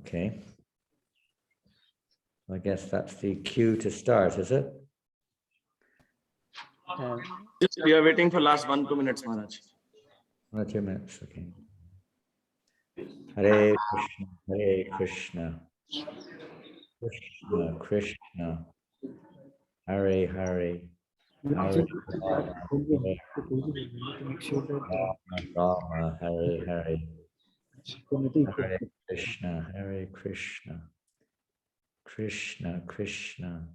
Okay. I guess that's the cue to start, is it? Yes, we are waiting for last 1-2 minutes, Maharaj. 1 or 2 minutes, okay. Hare Krishna, Hare Krishna, Krishna Krishna, Hare Hare, Hare Rama, Rama, Hare Hare, Hare Krishna, Hare Krishna, Krishna Krishna,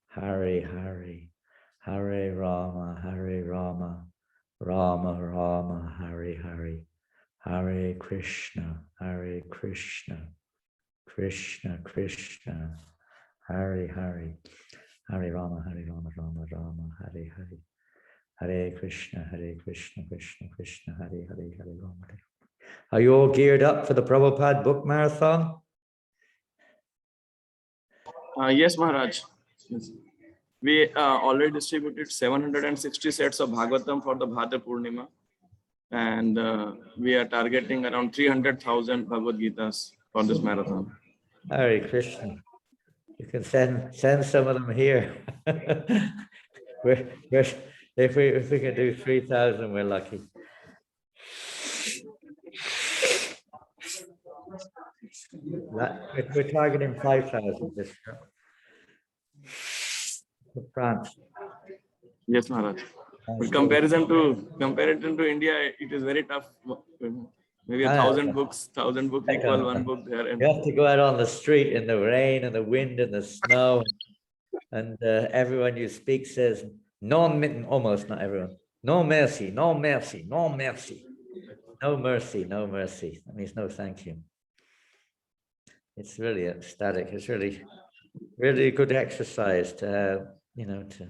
Hare Hare, Hare Rama, Rama Rama, Hare Hare, Hare Krishna, Krishna Krishna, Hare Hare, Hare Rama, Rama Rama, Hare Hare, Hare Krishna, Krishna Krishna, Hare Hare, Hare Rama, Hare. Are you all geared up for the Prabhupada book marathon? Yes, Maharaj. Yes. We already distributed 760 sets of Bhagavatam for the Bhadra Purnima. And we are targeting around 300,000 Bhagavad Gitas for this marathon. Hare Krishna. You can send some of them here. If we can do 3,000, we're lucky. We're targeting 5,000 this year. For France. Yes, Maharaj. But comparison to India, it is very tough. Maybe 1,000 books, 1,000 books equal one book there. And you have to go out on the street in the rain and the wind and the snow, and everyone you speak says, almost not everyone, no mercy, no mercy, no mercy, no mercy, no mercy. That means no thank you. It's really ecstatic. It's really good exercise to, to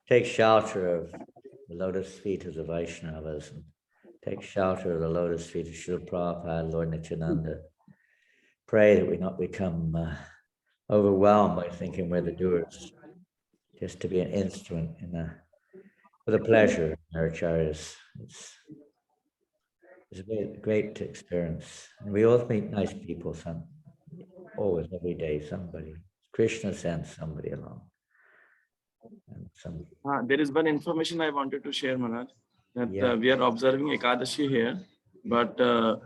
take shelter of the lotus feet of the Vaishnavas and take shelter of the lotus feet of Srila Prabhupada, Lord Janananda. Pray that we not become overwhelmed by thinking we're the doers, just to be an instrument for the pleasure of our acharyas. It's a great experience. And we always meet nice people, always, every day, somebody. Krishna sends somebody along. There is one information I wanted to share, Maharaj, that we are observing Ekadashi here, but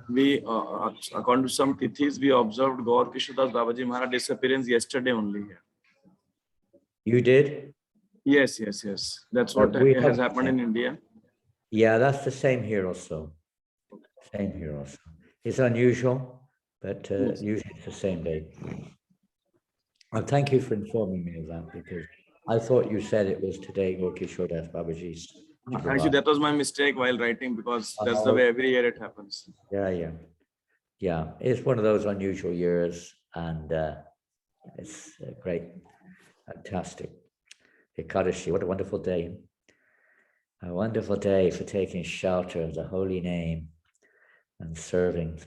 we, according to some tithis, we observed Gaur Kishodas Babaji Maharaj disappearance yesterday only here. You did? Yes. That's what has happened in India. Yeah, that's the same here also. Same here also. It's unusual, but usually it's the same day. Well, thank you for informing me of that, because I thought you said it was today Gaur Kishodas Babaji's. Actually, that was my mistake while writing, because that's the way every year it happens. Yeah. It's one of those unusual years, and it's great, fantastic. Ekadashi, what a wonderful day. A wonderful day for taking shelter of the holy name and serving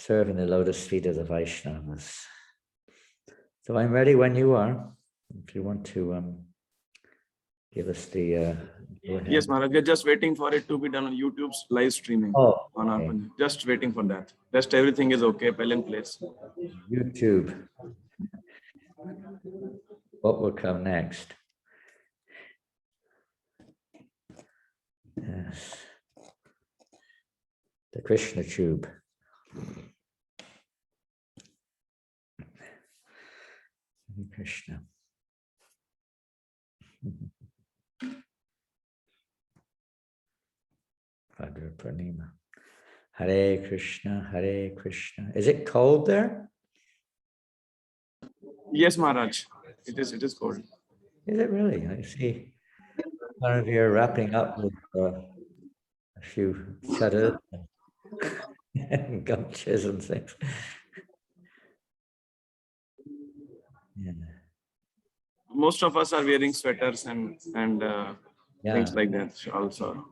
the lotus feet of the Vaishnavas. So I'm ready when you are. If you want to give us the... Yes, Maharaj, we're just waiting for it to be done on YouTube's live streaming. On our just waiting for that. Just everything is okay, well in place. YouTube. What will come next? Yes. The Krishna tube. Krishna. Bhadra Pranima. Hare Krishna, Hare Krishna. Is it cold there? Yes, Maharaj. It is cold. Is it really? I see one of you are wrapping up with a few shutters and gumches and things. Yeah. Most of us are wearing sweaters and things like that also.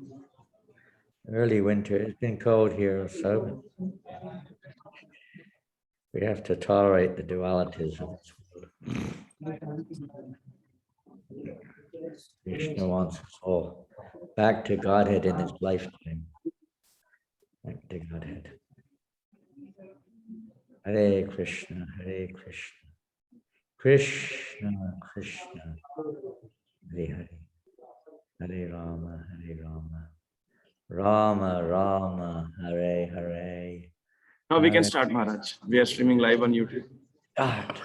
Early winter. It's been cold here, so we have to tolerate the dualities of this world. Krishna wants us all back to Godhead in this lifetime. Back to Godhead. Hare Krishna, Hare Krishna, Krishna Krishna, Hare Hare, Hare Rama, Hare Rama, Rama Rama, Hare Hare. Now we can start, Maharaj. We are streaming live on YouTube. God,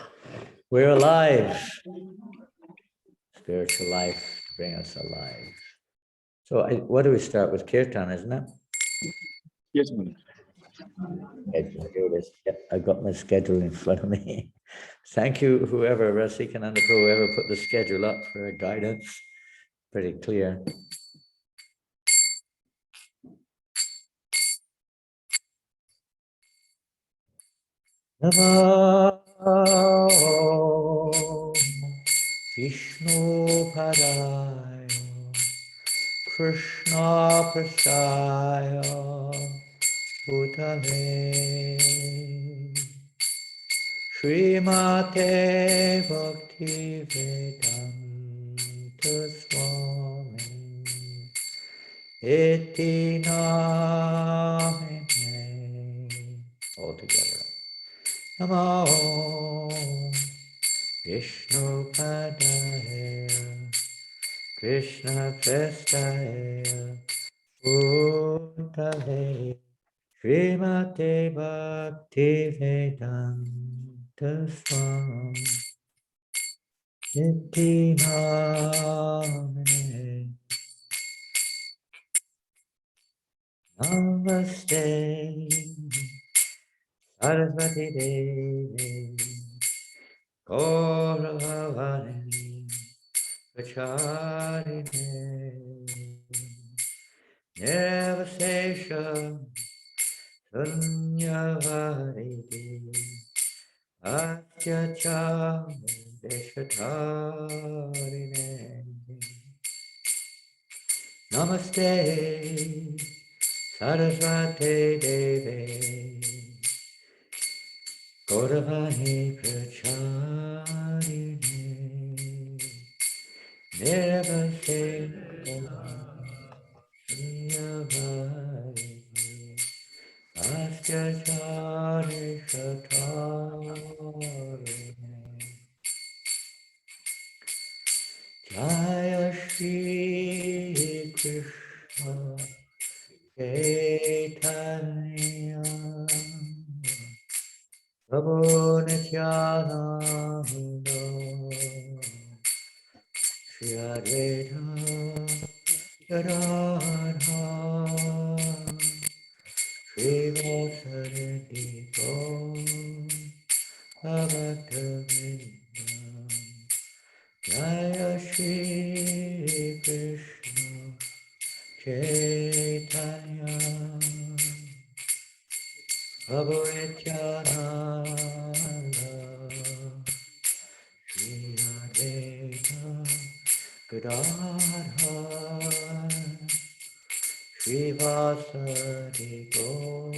we're alive. Spiritual life to bring us alive. So what do we start with? Kirtan, isn't it? Yes, Maharaj. Here it is. Yep, I've got my schedule in front of me. Thank you, whoever, ISKCON, whoever put the schedule up for guidance. Pretty clear. Namo Vishnu Padaya Krishna Prasaya Bhutale Srimate Bhakti Vedanta Swami Iti Namine. All together. Namo Vishnu Padaya Krishna Prasthaya Bhutale Srimate Bhakti Vedanta Swami Niti Namine. Namaste Saraswati Devi Gauravani Pracharine Nirvasesha Sunyavaridi Atyacha Deshatarine. Namaste Saraswati Devi Gauravani Pracharine Nirvasesha Sunyavaridi Atyacha Deshatarine. Jaya Shri Krishna Chaitanya Prabhu Nityananda Shri Advaita Gadadha Shri Vasariti Bhagavatam Jaya Shri Krishna Chaitanya Prabhu Nityananda Shri Advaita Gadadha Shri Vasari Gaur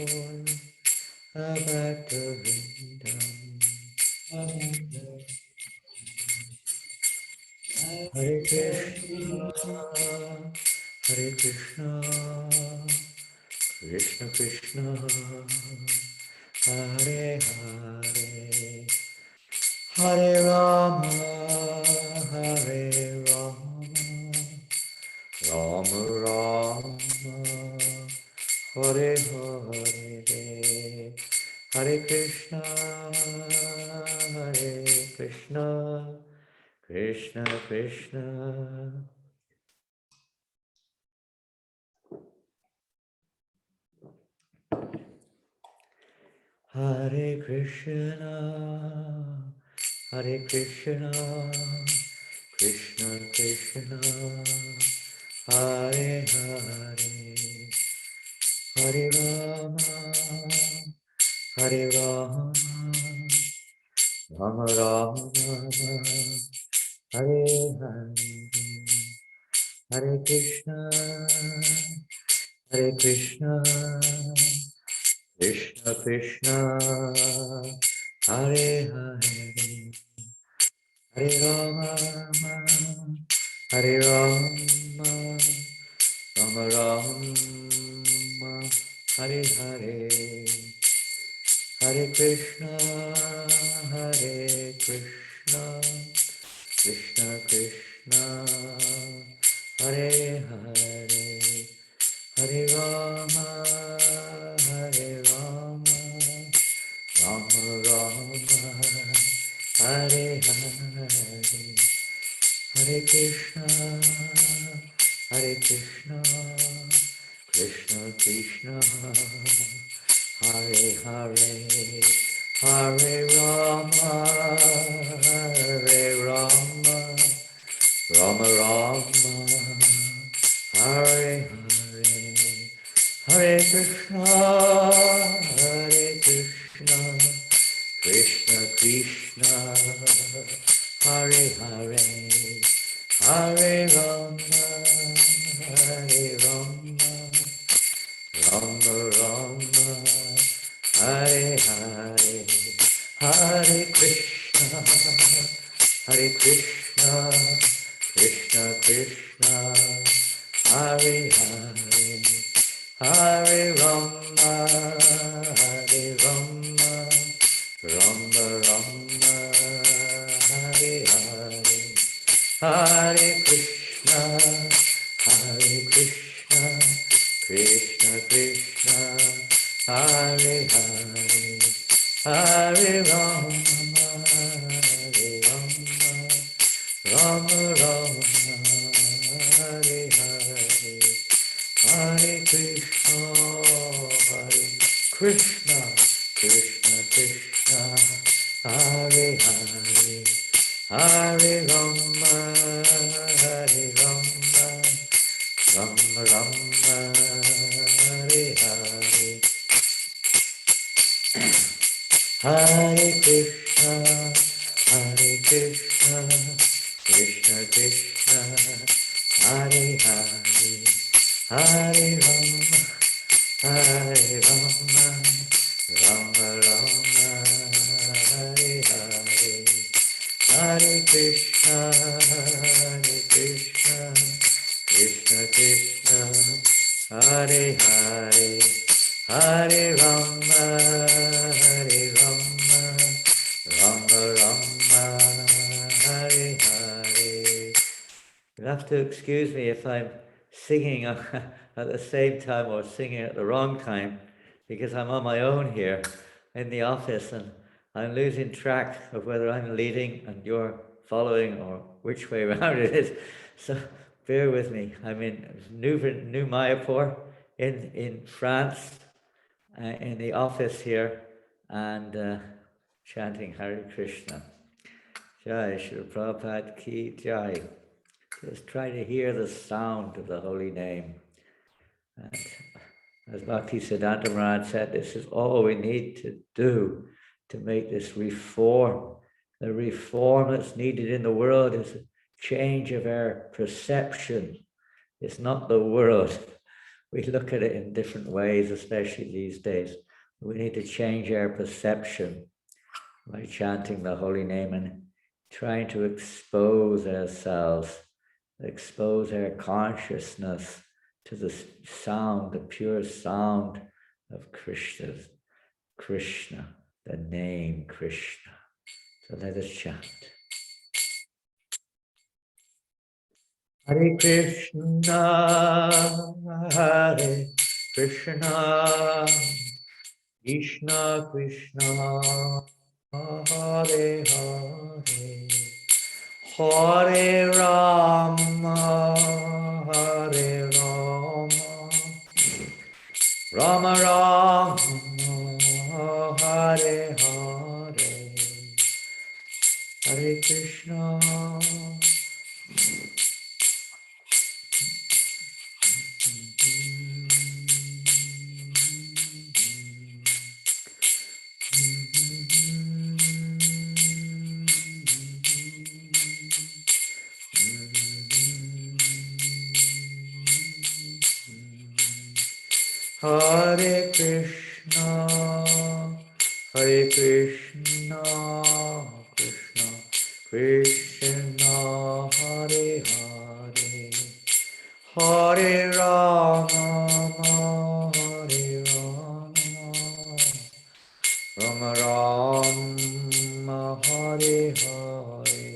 Bhaktivinoda Hare Krishna, Hare Krishna, Krishna Krishna, Hare Hare, Hare Rama, Hare Rama, Rama Rama, Hare Hare, Hare Krishna, Hare Krishna, Krishna Krishna. Hare Krishna, Hare Krishna, Krishna Krishna, Hare Hare, Hare Rama, Hare Rama, Rama Rama, Hare Hare, Hare Krishna, Hare Krishna, Krishna Krishna, Hare Hare, Hare Rama, Hare Rama, Rama Rama, Hare Hare, Hare Krishna, Hare Krishna, Krishna Krishna, Hare Hare, Hare Rama, Hare Rama, Rama Rama, Hare Hare, Hare Krishna, Hare Krishna, Krishna Krishna, Hare Hare, Hare Rama, Hare Rama, Rama Rama, Hare Hare, Hare Krishna, Hare Krishna, Krishna Krishna, Hare Hare, Hare Rama, Hare Rama, Rama Rama, Hare Hare, Hare Krishna, Hare Krishna, Krishna Krishna, Hare Hare, Hare Rama, Hare Rama, Rama Rama, Hare Hare, Hare Krishna, Hare Krishna, Krishna Krishna, Hare Hare, Hare Rama, Hare Rama, Rama Rama, Hare Hare, Hare Krishna, Hare Krishna, Krishna Krishna, Hare Hare, Hare Rama, Hare Rama, Rama Rama, Hare Hare, Hare Krishna, Hare Krishna, Krishna Krishna, Hare Hare, Hare Rama, Hare Rama, Rama Rama, Hare Hare, Hare Krishna, Hare Krishna, Krishna Krishna, Hare Hare, Hare Rama, Hare Rama, Rama Rama, Hare Hare. You'll have to excuse me if I'm singing at the same time or singing at the wrong time, because I'm on my own here in the office and I'm losing track of whether I'm leading and you're following or which way around it is. So bear with me. I'm in New Mayapur in France, in the office here, and chanting Hare Krishna. Jai Shri Prabhupada Ki Jai. Just try to hear the sound of the holy name. And as Bhakti Siddhanta Maharaj said, this is all we need to do to make this reform. The reform that's needed in the world is a change of our perception. It's not the world. We look at it in different ways, especially these days. We need to change our perception by chanting the holy name and trying to expose ourselves, expose our consciousness to the sound, the pure sound of Krishna, the name Krishna. So let us chant. Hare Krishna, Hare Krishna, Krishna Krishna, Hare Hare, Hare Rama, Hare Rama, Rama Rama, Hare Hare, Hare Krishna. Hare Krishna, Hare Krishna, Krishna Krishna, Hare Hare, Hare Rama, Hare Rama, Rama Rama Hare Hare.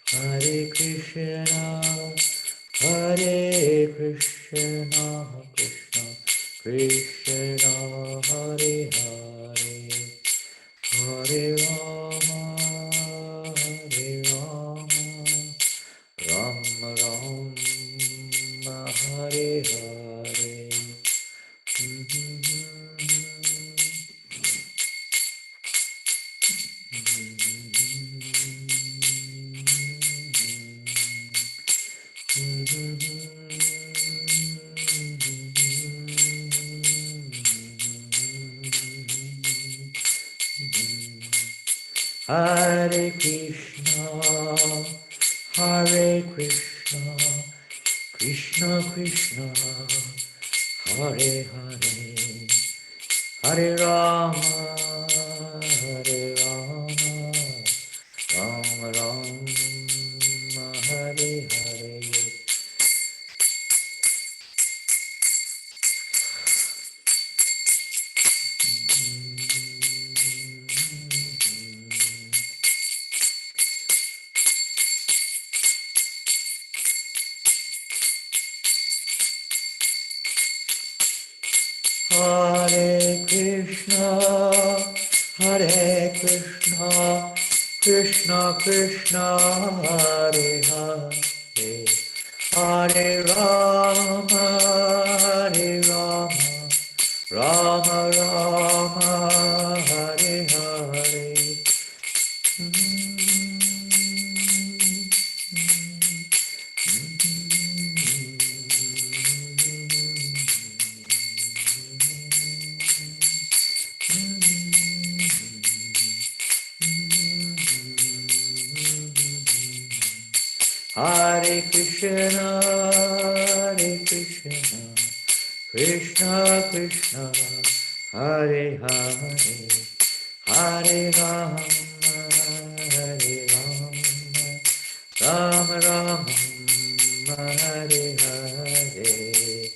Hare Krishna, Hare Krishna, Krishna Krishna, Hare Hare, Hare Rama, Rama Rama, Hare Hare. Hare Krishna, Hare Krishna, Krishna Krishna, Hare Hare, Hare Rama, Rama Rama, Hare Hare. Hare Krishna, Hare Krishna, Krishna Krishna, Hare Hare, Hare Rama, Rama Rama, Hare Hare. Hare Krishna, Krishna Krishna, Hare Hare, Hare Rama, Rama Rama, Hare Hare.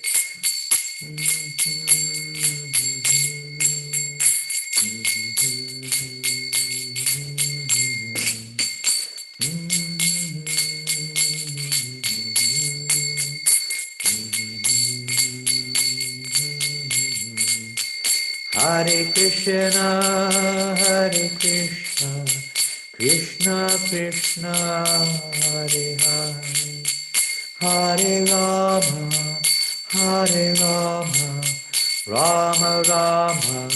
Hare Krishna, Krishna Krishna, Hare Hare, Hare Rama, Rama Rama,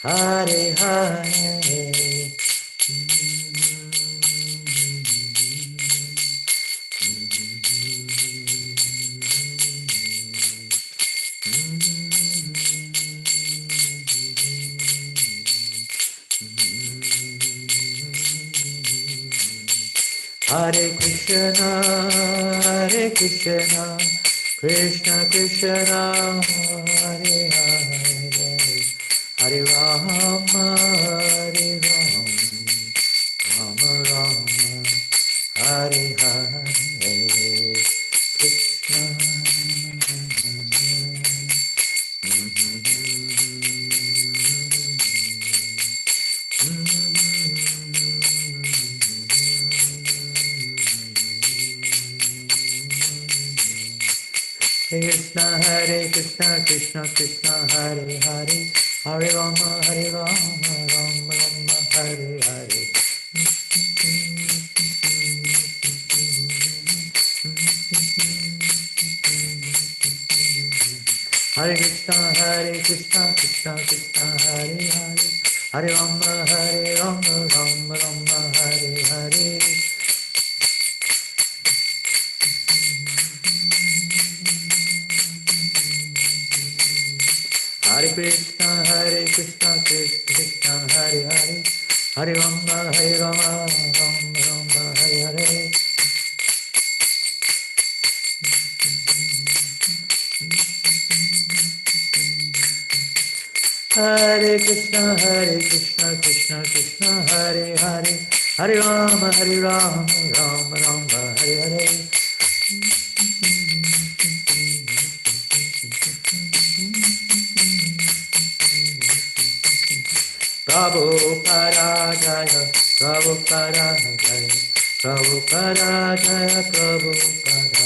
Hare Hare. Hare Krishna, Krishna Krishna, Hare Hare, Hare Rama, Rama Rama, Hare Hare, Krishna. Krishna Hare Krishna, Krishna Krishna, Hare Hare, Hare Rama, Rama Rama, Hare Hare. Hare Krishna, Krishna Krishna, Hare Hare, Hare Rama, Rama Rama, Hare Hare. Hare Krishna, Krishna Krishna, Hare Hare, Hare Rama, Rama Rama, Hare Hare. Hare Krishna, Krishna Krishna, Hare Hare, Hare Rama, Rama Rama, Hare Hare. Prabhupada Jaya, Prabhupada Jaya, Prabhupada Jaya, Prabhupada,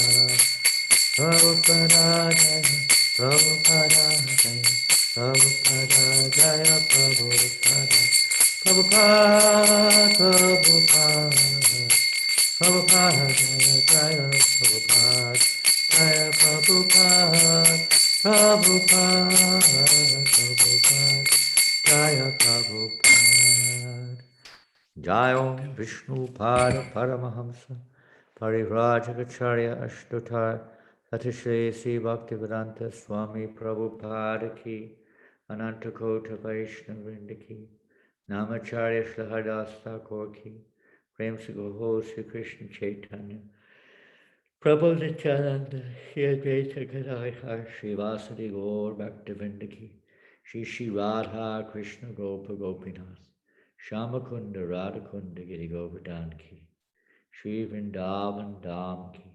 Prabhupada Jaya, Prabhupada Jaya, Prabhupada Jaya, Prabhupada, Prabhupada, Prabhupada, Prabhupada Jaya, Jaya, Prabhupada, Jaya, Prabhupada, Prabhupada, Prabhupada. Jaya Prabhupada. Jai Om Vishnu Pada Paramahamsa Parivrajagacharya Ashtotar Satishri Sri Bhaktivedanta Swami Prabhupada Ki Anantakota Vaishnavrinda Ki Namacharya Shrahadas Thakur Ki Prem Sagoho Sri Krishna Chaitanya Prabhu Nityananda Shri Advaita Gadadhar Shri Vasadi Gaur Bhaktivinoda Ki Shri Radha Krishna Gopa Gopinath Shamakunda Radhakunda Giri Govardhan Ki Shri Vrindavan Dham Ki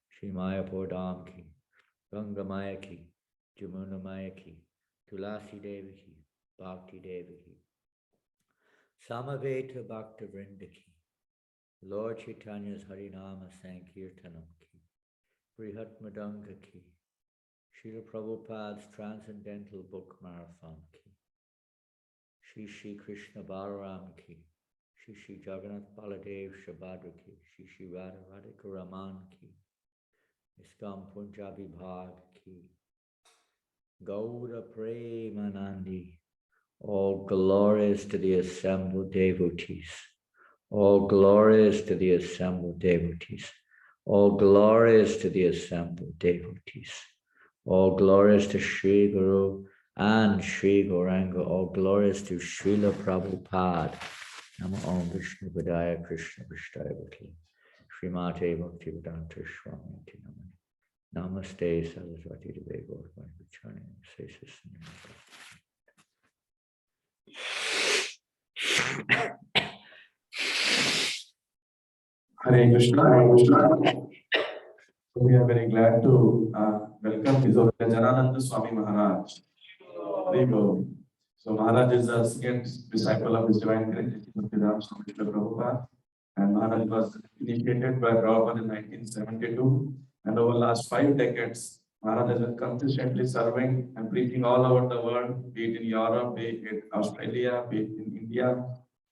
Shri Mayapur Dham Ki Ganga Maya Ki Jamuna Maya Ki Tulasi Devi Ki Bhakti Devi Ki Samaveta Bhakta Vrinda Ki Lord Chaitanya's Harinama Sankirtanam Ki Brihat Madanga Ki Srila Prabhupada's Transcendental Book Marathon Ki Shri Krishna Balaram Ki Shri Jagannath Baladev Shabadra Ki Shri Radha Radhika Raman Ki ISKCON Punjabi Bhag Ki Gauda Premanandi. All glories to the assembled devotees. All glories to the assembled devotees. All glories to the assembled devotees. All glories to Sri Guru and Sri Gauranga. All glories to Srila Prabhupada. Namo Om Vishnu Padaya Krishna Vishtaya Bhakti. Srimate Bhaktivedanta Swami Tinamani. Namaste Saraswati Deve Gaurvani Vichani. Hare Krishna, Hare Krishna. So we are very glad to welcome His Holiness Janananda Swami Maharaj. Hare Go. So Maharaj is the second disciple of His Divine Grace, Bhaktivedanta Swami Prabhupada, and Maharaj was initiated by Prabhupada in 1972, and over the last 5 decades, Maharaj has been consistently serving and preaching all over the world, be it in Europe, be it in Australia, be it in India,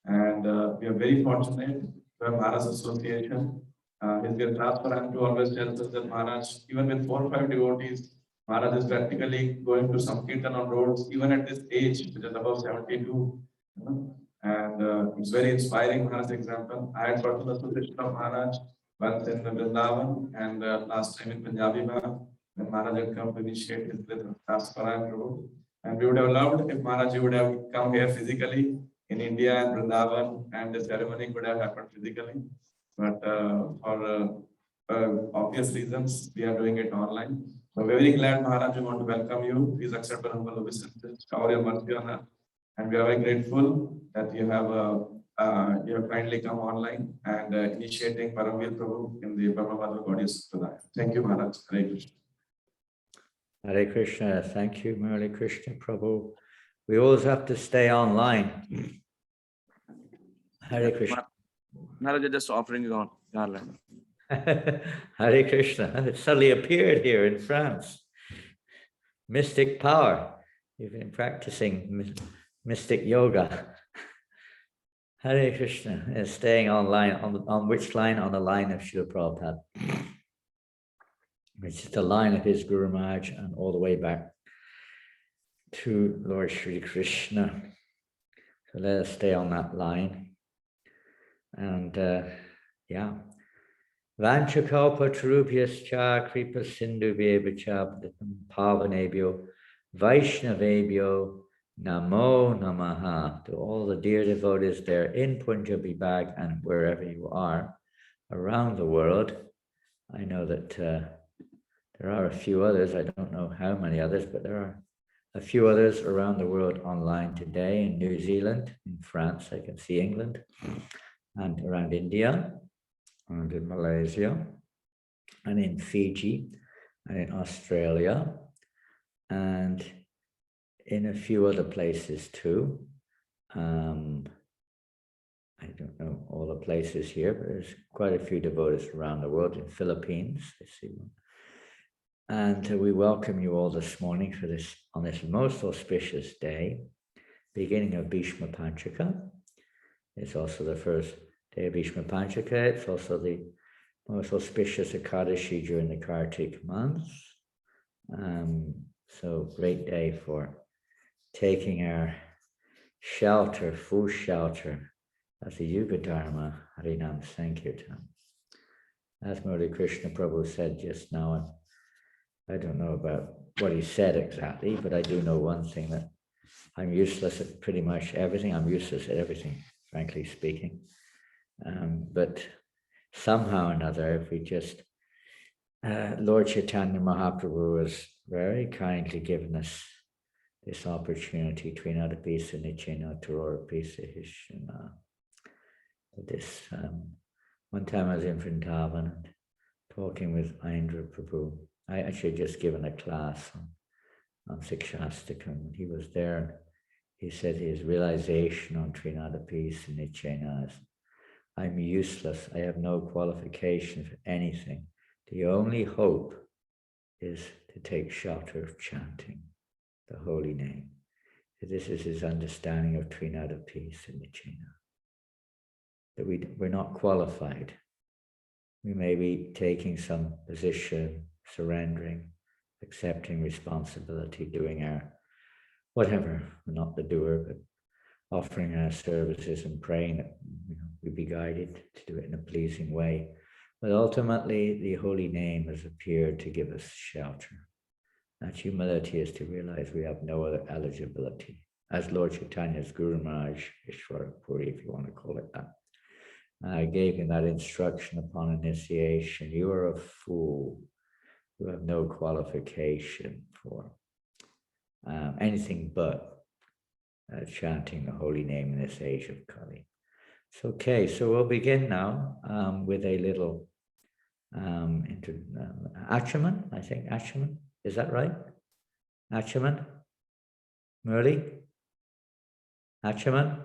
and we are very fortunate to have Maharaj Association. His great transparent to always tells us that Maharaj, even with 4 or 5 devotees, Maharaj is practically going to some kirtan on roads, even at this age, which is above 72. You know? And it's very inspiring, Maharaj's example. I had personal association of Maharaj once in Vrindavan and last time in Punjabi when Maharaj had come to initiate his transparent road. And we would have loved if Maharaj would have come here physically in India and Vrindavan, and the ceremony could have happened physically. But for obvious reasons, we are doing it online. So we're very glad, Maharaj, we want to welcome you. Please accept our humble obeisances, shower your mercy on us. And we are very grateful that you have kindly come online and initiating Paramveer Prabhu in the Brahma Goddess Pradaya. Thank you, Maharaj. Hare Krishna. Hare Krishna. Thank you, Hare Krishna Prabhu. We always have to stay online. Hare Krishna. Maharaj is just offering you on garland. Hare Krishna. It suddenly appeared here in France. Mystic power. You've been practicing mystic yoga. Hare Krishna is staying online. On which line? On the line of Srila Prabhupada, which is the line of his Guru Maharaj and all the way back to Lord Sri Krishna. So let us stay on that line. And yeah. Vanchakalpa Tarubhyascha Kripa Sindhu Vyevacha Pavanebhyo Vaishnavebhyo Namo Namaha. To all the dear devotees there in Punjabi Bhag and wherever you are around the world. I know that there are a few others. I don't know how many others, but there are a few others around the world online today in New Zealand, in France, I can see England, and around India, and in Malaysia, and in Fiji, and in Australia, and in a few other places too. I don't know all the places here, but there's quite a few devotees around the world. In Philippines, I see one. And we welcome you all this morning for this, on this most auspicious day, beginning of Bhishma Panchaka. It's also the first day of Bhishma Panchaka. It's also the most auspicious Ekadashi during the Kartik month. So great day for taking our shelter, full shelter, as the Yuga Dharma Harinam Sankirtan. As Murli Krishna Prabhu said just now, and I don't know about what he said exactly, but I do know one thing, that I'm useless at pretty much everything. I'm useless at everything, frankly speaking. But somehow or another, if we just, Lord Chaitanya Mahaprabhu has very kindly given us this opportunity, Trinadapisa Nichena Torora Pisa Hishana. This one time I was in Vrindavan and talking with Indra Prabhu. I actually just given a class on Sikshastakam. He was there. He said his realization on Trinadapisa Nichena is, I'm useless. I have no qualification for anything. The only hope is to take shelter of chanting the holy name. So this is his understanding of Trinadapisa Nichena. That we're not qualified. We may be taking some position, surrendering, accepting responsibility, doing our whatever. We're not the doer, but offering our services and praying that we be guided to do it in a pleasing way. But ultimately, the holy name has appeared to give us shelter. That humility is to realize we have no other eligibility. As Lord Chaitanya's Guru Maharaj, Ishvara Puri, if you want to call it that, I gave him that instruction upon initiation. You are a fool. You have no qualification for anything but chanting the holy name in this age of Kali. So, okay, so we'll begin now with a little Achaman, I think, Achaman. Is that right? Achaman? Murli? Achaman?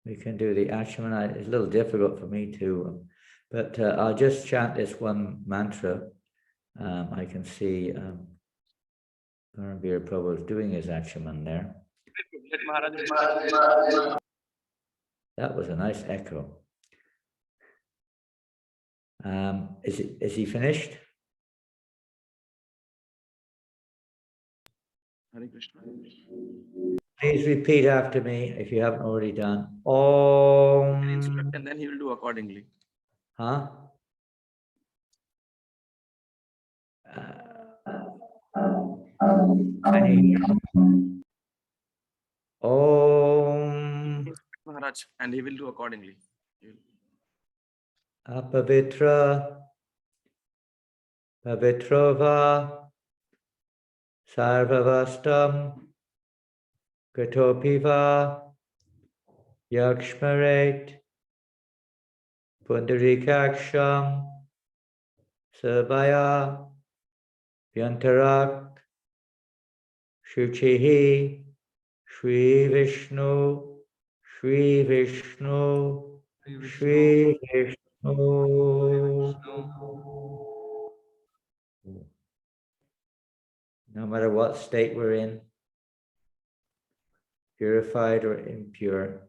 We can do the Achaman. It's a little difficult for me to, but I'll just chant this one mantra. I can see Paramveer Prabhu is doing his Achaman there. That was a nice echo. Is he finished? Hare Krishna. Please repeat after me if you haven't already done. Om. Instruct and then he will do accordingly. Huh? Om. Maharaj, and he will do accordingly. Apavitra. Pavitrova. Sarvavastam. Gatopiva. Yakshmaret. Pundarikaksham. Sabaya. Vyantarak. Shuchihi. Shri Vishnu. Shri Vishnu. Shri Vishnu. No matter what state we're in, purified or impure,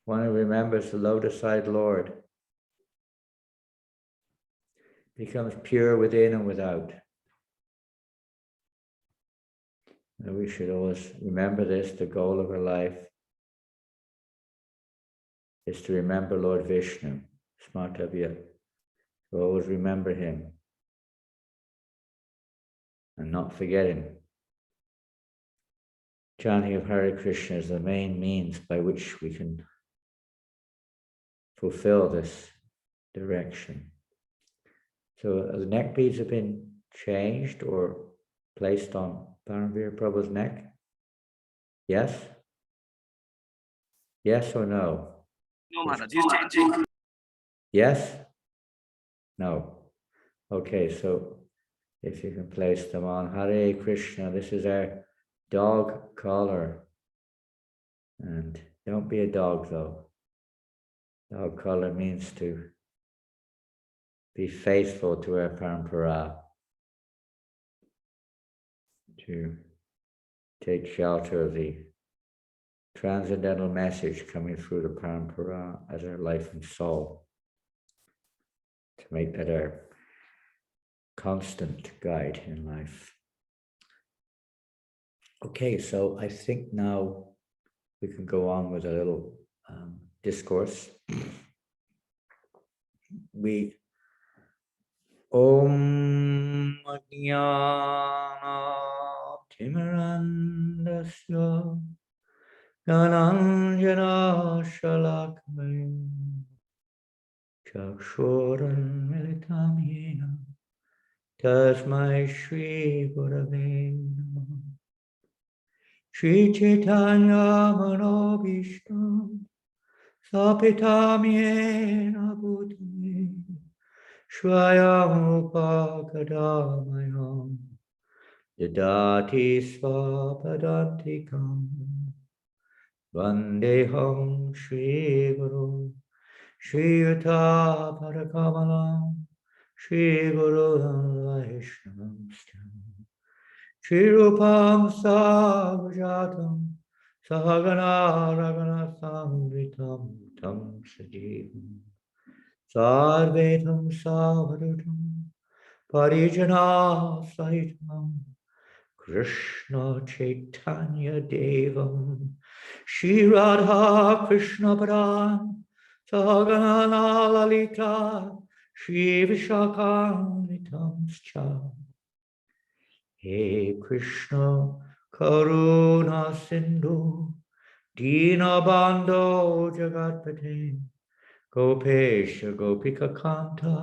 one who remembers the lotus-eyed Lord becomes pure within and without. And we should always remember this. The goal of our life is to remember Lord Vishnu, Smartavya. To always remember him and not forget him. Chanting of Hare Krishna is the main means by which we can fulfill this direction. So the neck beads have been changed or placed on Paramveer Prabhu's neck? Yes? Yes or no? No, Maharaj, he's changing. Yes? No. Okay, so if you can place them on. Hare Krishna, this is our dog collar. And don't be a dog though. Dog collar means to be faithful to our parampara, to take shelter of the transcendental message coming through the parampara as our life and soul, to make that our constant guide in life. Okay, so I think now we can go on with a little discourse. We Om Ajnana Timirandasya Dhananjana Shalakmaya Chakshuran Militam Yena Tasmai Shri Gurave Namaha Shri Chaitanya Manobishtam Sapitam Yena Bhutame Shvayam Upakadamayam Yadati Svapadantikam Vandeham Shri Guru Shri Yuta Parakamalam Shri Guru Vaishnam Shri Rupam Savajatam Sahagana Ragana Samritam Tam Sajivam Sarvetam Savadutam Parijana Sahitam Krishna Chaitanya Devam Shri Radha Krishna Padan Sahagana Lalita Shri Vishakamitam Cha He Krishna Karuna Sindhu Dinabando Jagatpate Gopesha Gopika Kanta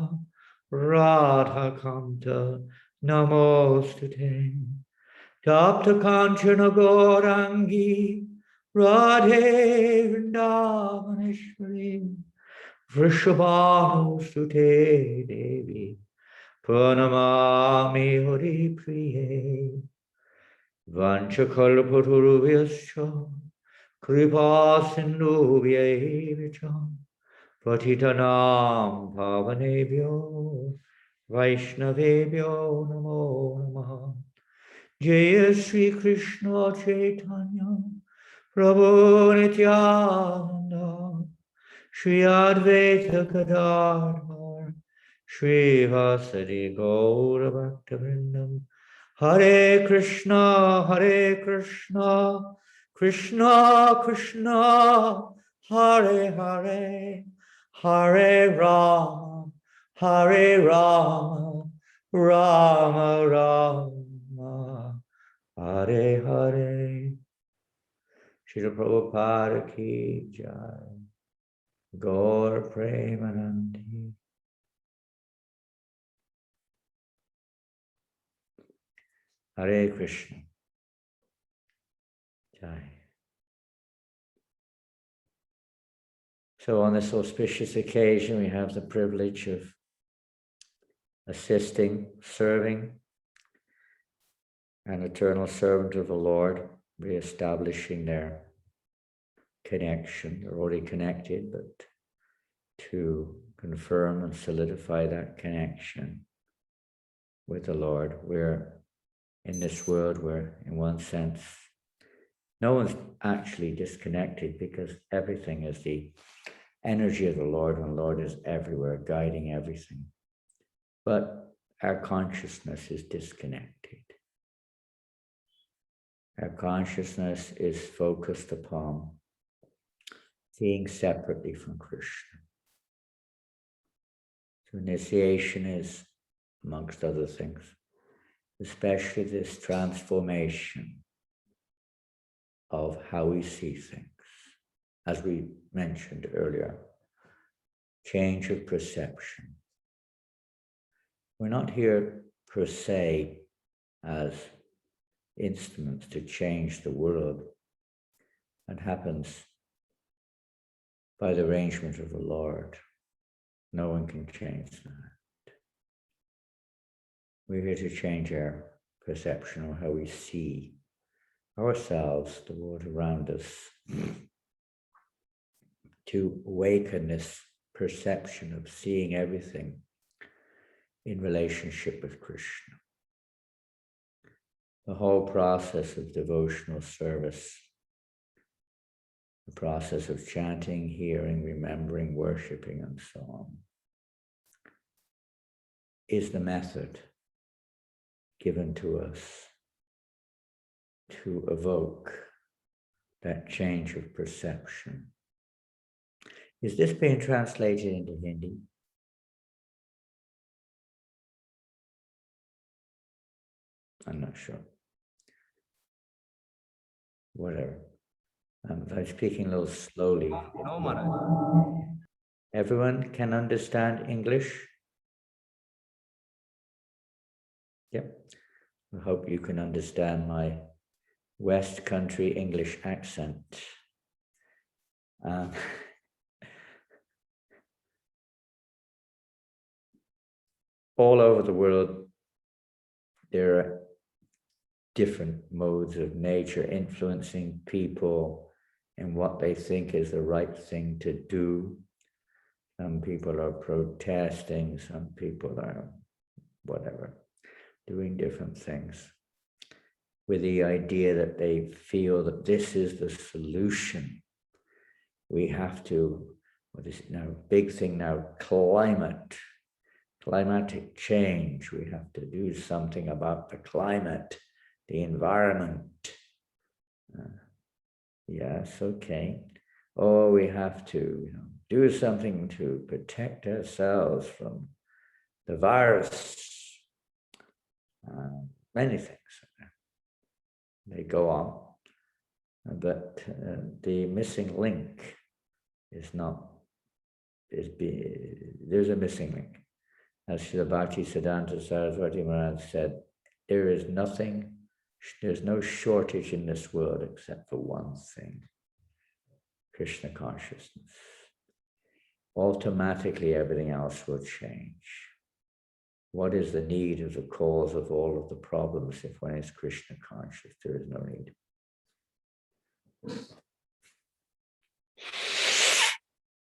Radha Kanta Namostute Tapta Kanchana Gaurangi Radhe Vrindavaneshwari Vrishabhanu Sute Devi Pranamami Hari Priye Vanchakalpaturubhyascha Kripa Sindhubhya Patitanam Pavanebhyo Vaishnavebhyo Namo Namaha Jaya Sri Krishna Chaitanya Prabhu Nityananda Shri Advaita Gadadhar Shri Vasari Gaura Bhaktavrindam Hare Krishna Krishna Krishna Hare Hare Hare Rama Rama Rama Hare Hare Srila Prabhupada Ki Jai Gaur Premanandi Hare Krishna Jai. So on this auspicious occasion, we have the privilege of assisting, serving an eternal servant of the Lord, reestablishing their connection. They're already connected, but to confirm and solidify that connection with the Lord. We're in this world where, in one sense, no one's actually disconnected because everything is the energy of the Lord, and the Lord is everywhere, guiding everything. But our consciousness is disconnected. Our consciousness is focused upon seeing separately from Krishna. So initiation is, amongst other things, especially this transformation of how we see things. As we mentioned earlier, change of perception. We're not here per se as instruments to change the world. That happens by the arrangement of the Lord. No one can change that. We're here to change our perception of how we see ourselves, the world around us, to awaken this perception of seeing everything in relationship with Krishna. The whole process of devotional service, the process of chanting, hearing, remembering, worshipping, and so on, is the method given to us to evoke that change of perception. Is this being translated into Hindi? I'm not sure. Whatever. I'm speaking a little slowly. No, Maharaj. Everyone can understand English? Yep. I hope you can understand my West Country English accent. All over the world, there are different modes of nature influencing people in what they think is the right thing to do. Some people are protesting, some people are whatever, doing different things with the idea that they feel that this is the solution. We have to, what is it now, big thing now, climatic change. We have to do something about the climate, the environment. Yes, okay. Oh, we have to do something to protect ourselves from the virus. Many things. They go on. But the missing link is not, there's a missing link. As Srila Bhaktisiddhanta Saraswati Maharaj said, there's no shortage in this world except for one thing, Krishna consciousness. Automatically everything else will change. What is the need of the cause of all of the problems if one is Krishna conscious? There is no need.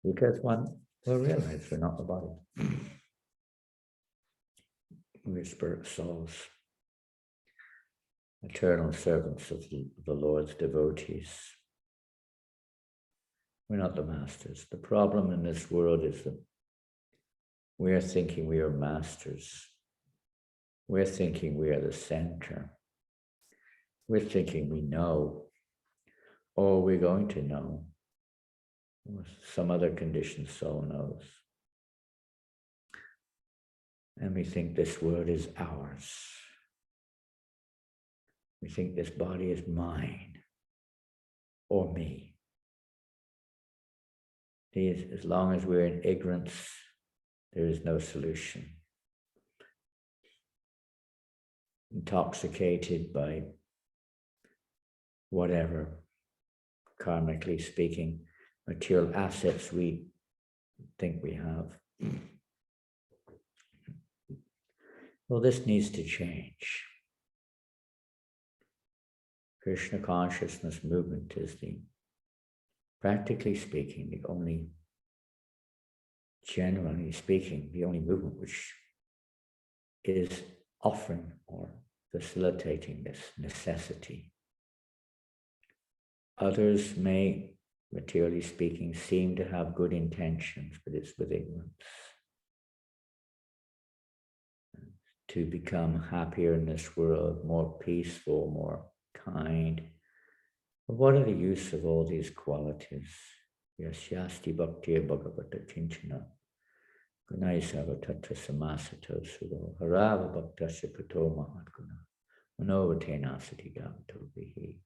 Because one will realize we're not the body. We're spirit souls, eternal servants of the Lord's devotees. We're not the masters. The problem in this world is that we are thinking we are masters. We're thinking we are the center. We're thinking we know, or we're going to know. Some other conditioned soul knows. And we think this world is ours. We think this body is mine or me. As long as we're in ignorance, there is no solution. Intoxicated by whatever, karmically speaking, material assets we think we have. Well, this needs to change. Krishna consciousness movement is practically speaking, the only, generally speaking, the only movement which is offering or facilitating this necessity. Others may, materially speaking, seem to have good intentions, but it's with ignorance. To become happier in this world, more peaceful, more kind. But what are the use of all these qualities? Yasyasti bhaktiya bhagavata kinchana gunaisava tatra samasato suro harava bhaktasya kato mahatguna manovatenasati gavato vihi.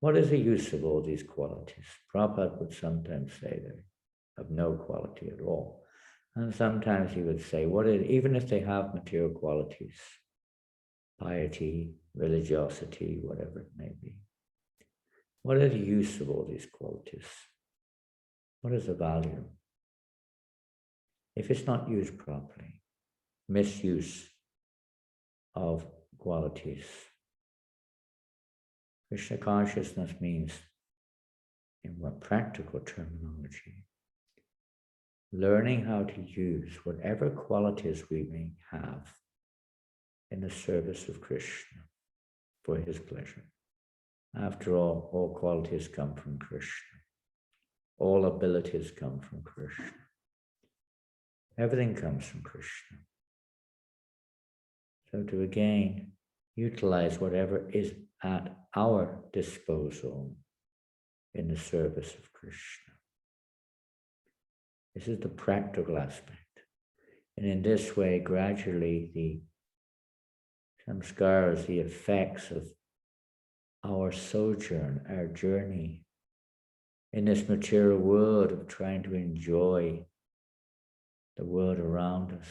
What is the use of all these qualities? Prabhupada would sometimes say they have no quality at all. And sometimes he would say, even if they have material qualities, piety, religiosity, whatever it may be. What are the use of all these qualities? What is the value? If it's not used properly, misuse of qualities. Krishna consciousness means, in what practical terminology, learning how to use whatever qualities we may have in the service of Krishna for his pleasure. After all qualities come from Krishna. All abilities come from Krishna. Everything comes from Krishna. So to again utilize whatever is at our disposal in the service of Krishna. This is the practical aspect. And in this way, gradually the samskaras, the effects of our sojourn, our journey in this material world of trying to enjoy the world around us,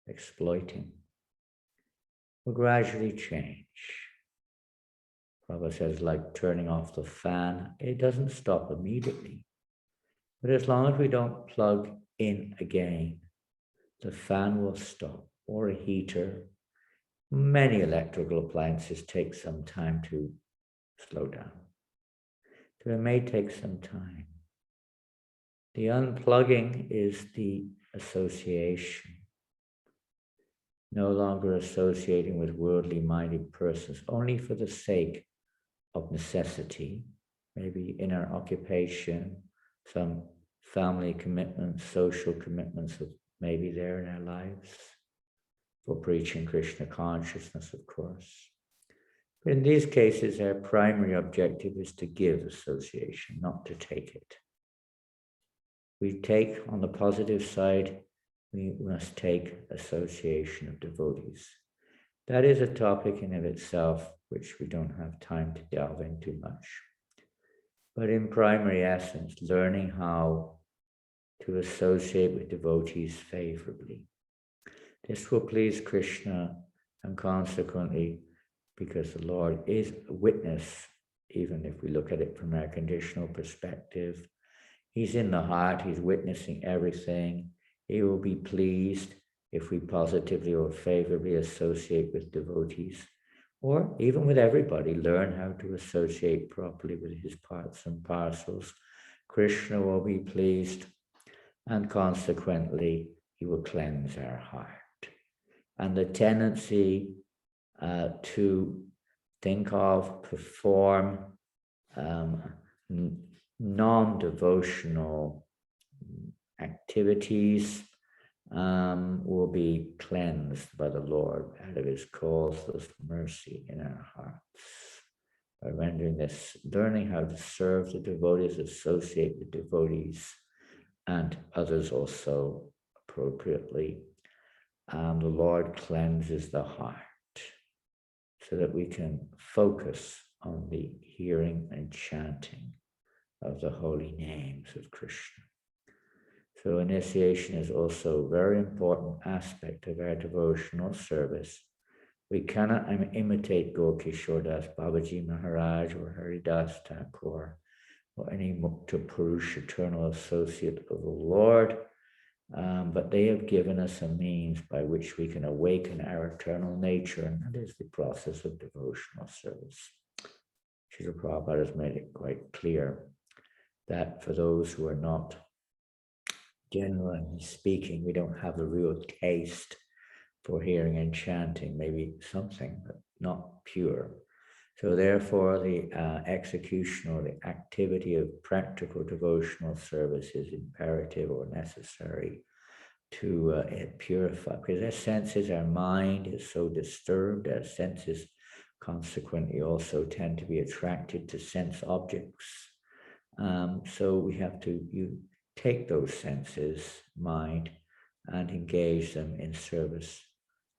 exploiting, will gradually change. Prabhu says, like turning off the fan, it doesn't stop immediately. But as long as we don't plug in again, the fan will stop, or a heater. Many electrical appliances take some time to slow down. So it may take some time. The unplugging is the association. No longer associating with worldly minded persons only for the sake of necessity, maybe in our occupation, some family commitments, social commitments that may be there in our lives, for preaching Krishna consciousness, of course. But in these cases, our primary objective is to give association, not to take it. We take, on the positive side, we must take association of devotees. That is a topic in of itself, which we don't have time to delve into much. But in primary essence, learning how to associate with devotees favorably. This will please Krishna, and consequently, because the Lord is a witness, even if we look at it from our conditional perspective, he's in the heart, he's witnessing everything. He will be pleased if we positively or favorably associate with devotees, or even with everybody, learn how to associate properly with his parts and parcels. Krishna will be pleased, and consequently, he will cleanse our heart. And the tendency to think of, perform non-devotional activities will be cleansed by the Lord out of his causeless mercy in our hearts. By rendering this, learning how to serve the devotees, associate with devotees, and others also appropriately, the Lord cleanses the heart so that we can focus on the hearing and chanting of the holy names of Krishna. So initiation is also a very important aspect of our devotional service. We cannot imitate Gokishore Das Babaji Maharaj or Haridas Thakur or any Mukta Purush, eternal associate of the Lord, but they have given us a means by which we can awaken our eternal nature, and that is the process of devotional service. Srila Prabhupada has made it quite clear that for those who are not, generally speaking, we don't have a real taste for hearing and chanting, maybe something, but not pure. So therefore, the execution or the activity of practical devotional service is imperative or necessary to purify, because our senses, our mind is so disturbed, our senses consequently also tend to be attracted to sense objects. So we have to take those senses, mind, and engage them in service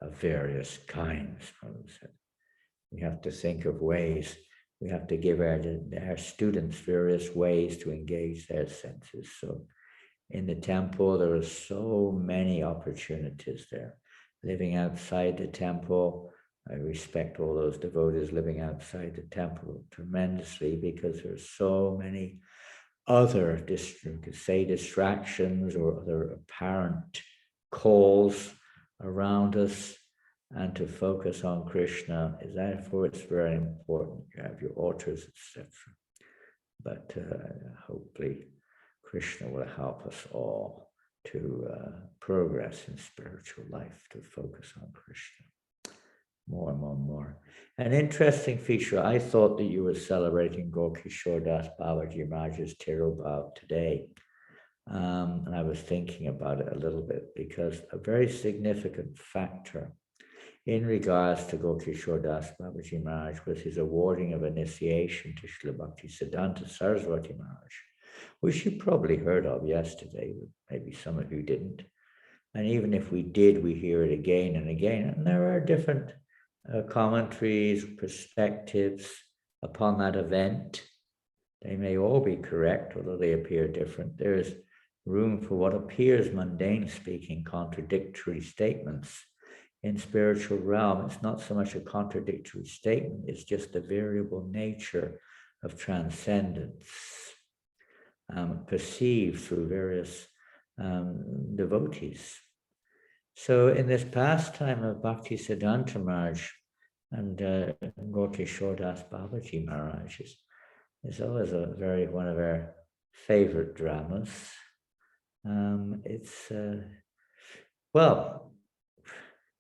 of various kinds. We have to think of ways, we have to give our students various ways to engage their senses. So in the temple, there are so many opportunities there. Living outside the temple, I respect all those devotees living outside the temple tremendously, because there's so many other distractions or other apparent calls around us, and to focus on Krishna is therefore it's very important. You have your altars, etc. But hopefully Krishna will help us all to progress in spiritual life, to focus on Krishna more and more and more. An interesting feature, I thought that you were celebrating Gokishore Das Babaji Maharaj's Tirobhav today. And I was thinking about it a little bit, because a very significant factor in regards to Gokishore Das Babaji Maharaj was his awarding of initiation to Srila Bhakti Siddhanta Saraswati Maharaj, which you probably heard of yesterday, but maybe some of you didn't. And even if we did, we hear it again and again. And there are different commentaries, perspectives upon that event. They may all be correct, although they appear different. There is room for what appears mundane speaking, contradictory statements. In spiritual realm, it's not so much a contradictory statement, it's just the variable nature of transcendence, perceived through various devotees. So in this pastime of Bhakti Siddhanta Maharaj and Gokishore Das Babaji Maharaj is always one of our favorite dramas. It's, well,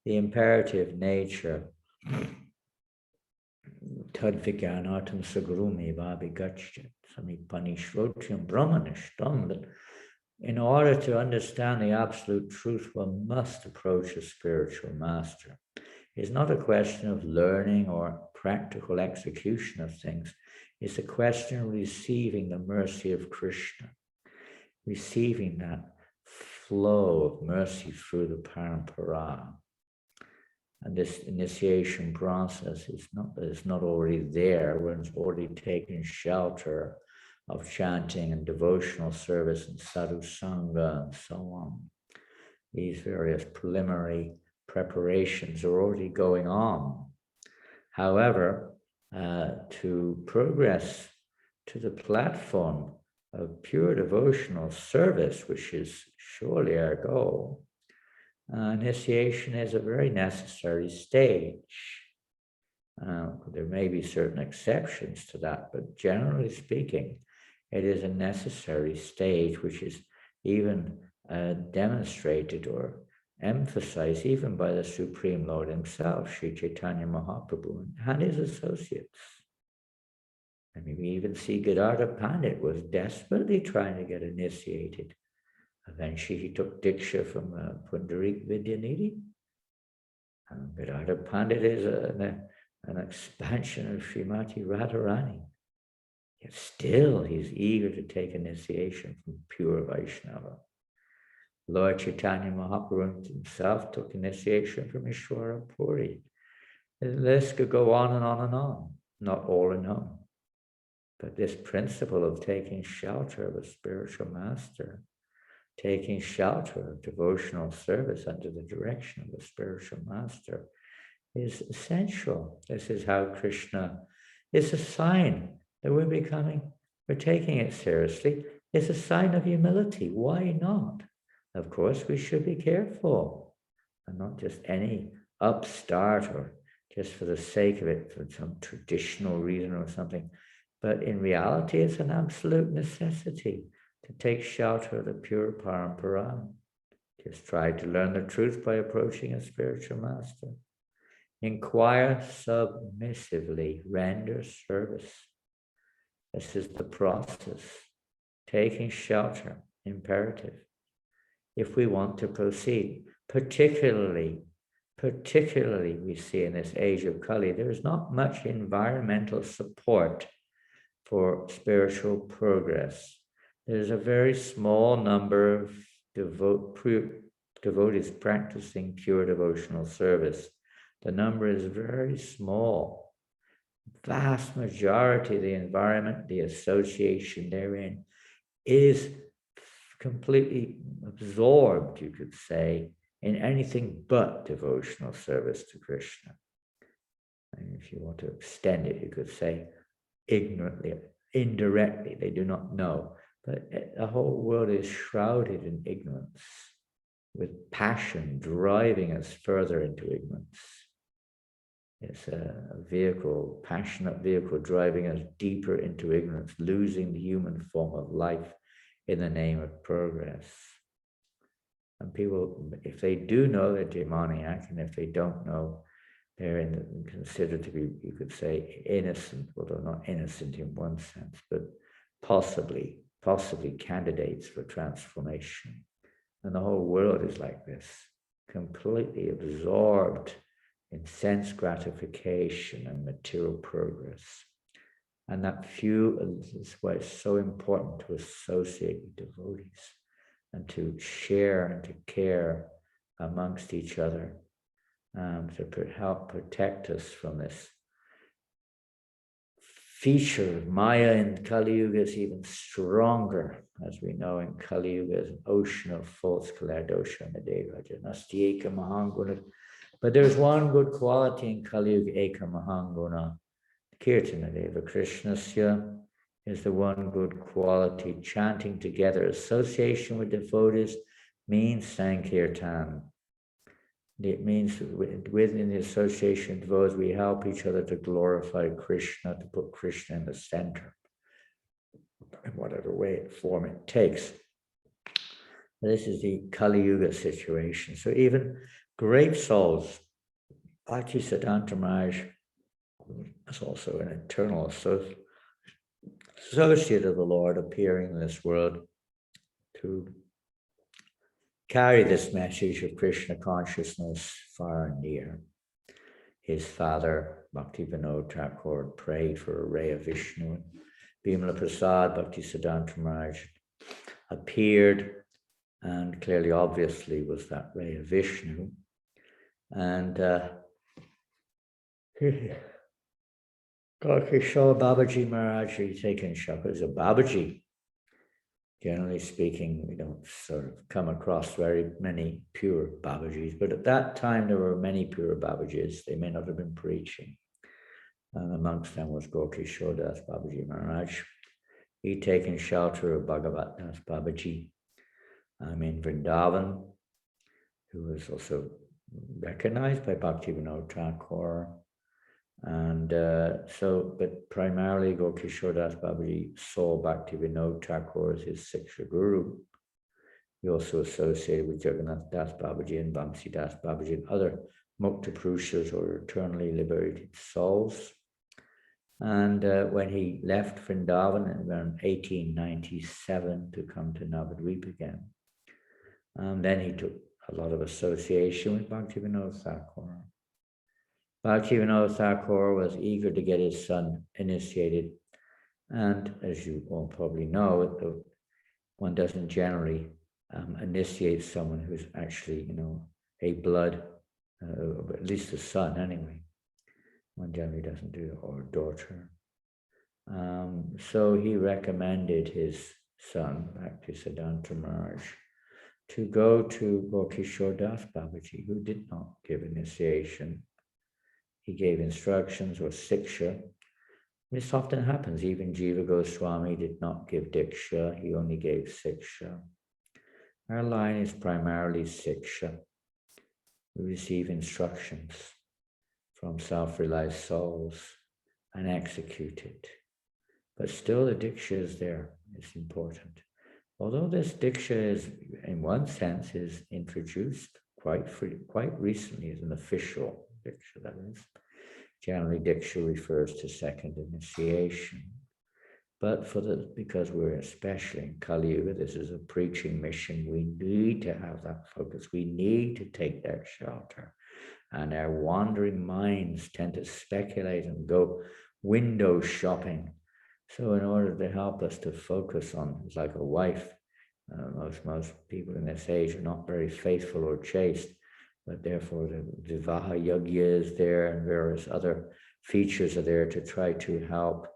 the imperative nature, Tadvigyanatam Sagrumi Vabhigachyat Samipani Shrotyam Brahmanishtam, that in order to understand the absolute truth, one must approach a spiritual master. It's not a question of learning or practical execution of things. It's a question of receiving the mercy of Krishna, receiving that flow of mercy through the parampara. And this initiation process is not already there, one's already taken shelter of chanting and devotional service and sadhu sangha and so on. These various preliminary preparations are already going on. However, to progress to the platform of pure devotional service, which is surely our goal, initiation is a very necessary stage. There may be certain exceptions to that, but generally speaking, it is a necessary stage, which is even demonstrated or emphasized even by the Supreme Lord himself, Sri Chaitanya Mahaprabhu, and his associates. I mean, we even see Gadadhar Pandit was desperately trying to get initiated. Eventually, he took Diksha from Pundarik Vidyanidhi. Gadadhar Pandit is an expansion of Srimati Radharani. Yet still, he's eager to take initiation from pure Vaishnava. Lord Chaitanya Mahaprabhu himself took initiation from Ishwara Puri. The list could go on and on and on, not all in known. But this principle of taking shelter of a spiritual master, taking shelter of devotional service under the direction of a spiritual master is essential. This is how Krishna is a sign that we're taking it seriously. It's a sign of humility. Why not? Of course, we should be careful, and not just any upstart or just for the sake of it, for some traditional reason or something. But in reality, it's an absolute necessity to take shelter of the pure parampara. Just try to learn the truth by approaching a spiritual master. Inquire submissively, render service. This is the process. Taking shelter, imperative. If we want to proceed, particularly we see in this age of Kali, there is not much environmental support for spiritual progress. There's a very small number of devotees practicing pure devotional service. The number is very small. Vast majority of the environment, the association therein, is completely absorbed, you could say, in anything but devotional service to Krishna. And if you want to extend it, you could say ignorantly, indirectly, they do not know. But the whole world is shrouded in ignorance, with passion driving us further into ignorance. It's a vehicle, passionate vehicle driving us deeper into ignorance, losing the human form of life in the name of progress. And people, if they do know, they're demoniac, and if they don't know, they're considered to be, you could say, innocent, although not innocent in one sense, but possibly candidates for transformation. And the whole world is like this, completely absorbed in sense gratification and material progress. And that few is why it's so important to associate with devotees and to share and to care amongst each other, to help protect us from this feature of Maya. In Kali Yuga is even stronger. As we know, in Kali Yuga is an ocean of false kaladosha nadeva janasti eka mahanguna. But there's one good quality in Kali Yuga, eka mahanguna. Kirtana deva Krishnasya is the one good quality. Chanting together, association with devotees means Sankirtan. It means within the association of devotees, we help each other to glorify Krishna, to put Krishna in the center, in whatever way, form it takes. This is the Kali Yuga situation. So even great souls, Bhakti Siddhanta Maharaj is also an eternal associate of the Lord, appearing in this world to carry this message of Krishna consciousness far and near. His father, Bhakti Vinod Thakur, prayed for a ray of Vishnu. And Bimala Prasad, Bhakti Siddhanta Maharaj, appeared, and clearly, obviously, was that ray of Vishnu. And Kishore Babaji Maharaj, he's taken Shaka as a Babaji. Generally speaking, we don't sort of come across very many pure Babajis, but at that time there were many pure Babajis. They may not have been preaching. And amongst them was Gokishore Das Babaji Maharaj. He'd taken shelter of Bhagavat Das Babaji in Vrindavan, who was also recognized by Bhakti Vinod Thakur. And but primarily Gokishore Das Babaji saw Bhakti Vinod Thakur as his Siksha Guru. He also associated with Jagannath Das Babaji and Vamsi Das Babaji and other Mukta Purushas, or eternally liberated souls. And when he left Vrindavan in around 1897 to come to Navadvip again, then he took a lot of association with Bhakti Vinod Thakur. Bhakti Vinod Thakur was eager to get his son initiated. And as you all probably know, one doesn't generally initiate someone who's actually, a blood, at least a son anyway. One generally doesn't do it, or a daughter. So he recommended his son, Bhakti Siddhanta Maharaj, to go to Gokishore Das Babaji, who did not give initiation. He gave instructions or siksha. This often happens. Even Jiva Goswami did not give diksha. He only gave siksha. Our line is primarily siksha. We receive instructions from self-realized souls and execute it. But still the diksha is there. It's important. Although this diksha is, in one sense, is introduced quite recently as an official diksha, that is. Generally, diksha refers to second initiation. But because we're especially in Kali Yuga, this is a preaching mission, we need to have that focus. We need to take that shelter. And our wandering minds tend to speculate and go window shopping. So in order to help us to focus on, it's like a wife, most people in this age are not very faithful or chaste, but therefore the Vivaha Yagya is there, and various other features are there to try to help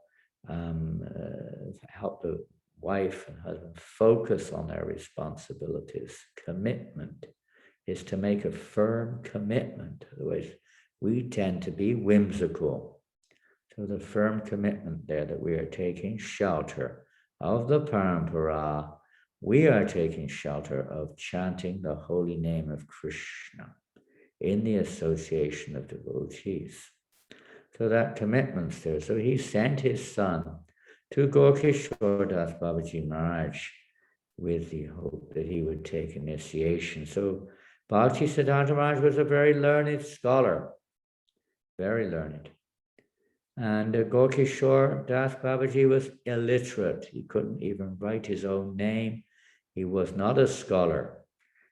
the wife and husband focus on their responsibilities. Commitment is to make a firm commitment. Otherwise, We tend to be whimsical. So the firm commitment there that we are taking shelter of the parampara, we are taking shelter of chanting the holy name of Krishna in the association of devotees. So that commitment's there. So he sent his son to Gokishore Das Babaji Maharaj with the hope that he would take initiation. So Bhakti Siddhanta Maharaj was a very learned scholar, very learned. And Gokishore Das Babaji was illiterate. He couldn't even write his own name. He was not a scholar.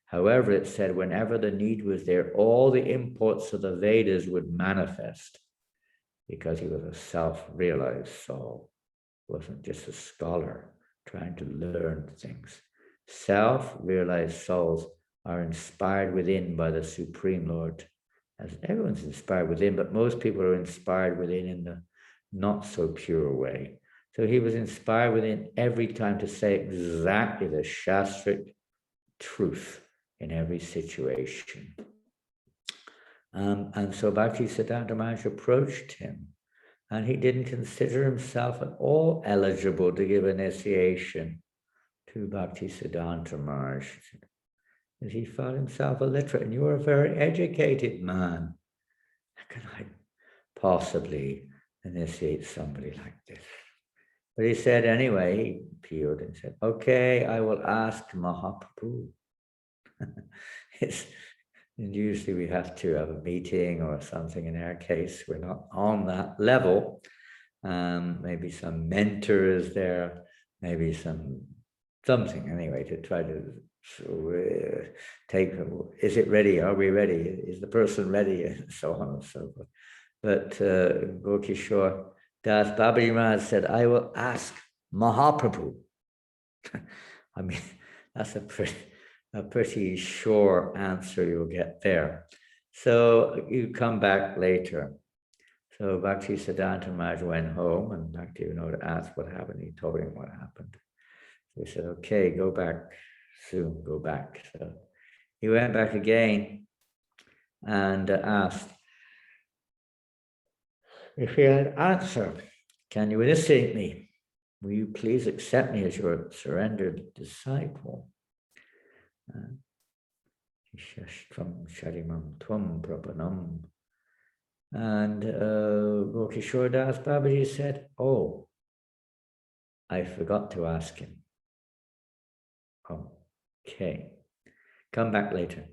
However, it said whenever the need was there, all the imports of the Vedas would manifest because he was a self-realized soul. He wasn't just a scholar trying to learn things. Self-realized souls are inspired within by the Supreme Lord. As everyone's inspired within, but most people are inspired within in the not so pure way. So he was inspired within every time to say exactly the Shastric truth in every situation. And so Bhakti Siddhanta Maharaj approached him, and he didn't consider himself at all eligible to give initiation to Bhakti Siddhanta Maharaj. As he felt himself illiterate, and you are a very educated man. How can I possibly initiate somebody like this? But he said anyway, he appealed and said, okay, I will ask Mahaprabhu. And usually we have to have a meeting or something. In our case, we're not on that level. Maybe some mentor is there, maybe something anyway to try to take, is it ready? Are we ready? Is the person ready? And so on and so forth. But Gokishore Das Babaji Maharaj said, I will ask Mahaprabhu. I mean, that's a pretty sure answer you'll get there. So you come back later. So Bhakti Siddhanta Maharaj went home, and Bhakti Vinod asked what happened. He told him what happened. So he said, okay, go back soon, go back. So he went back again and asked, if he had answered, can you initiate me? Will you please accept me as your surrendered disciple? And Gokishore Das Babaji said, oh, I forgot to ask him. Okay, come back later.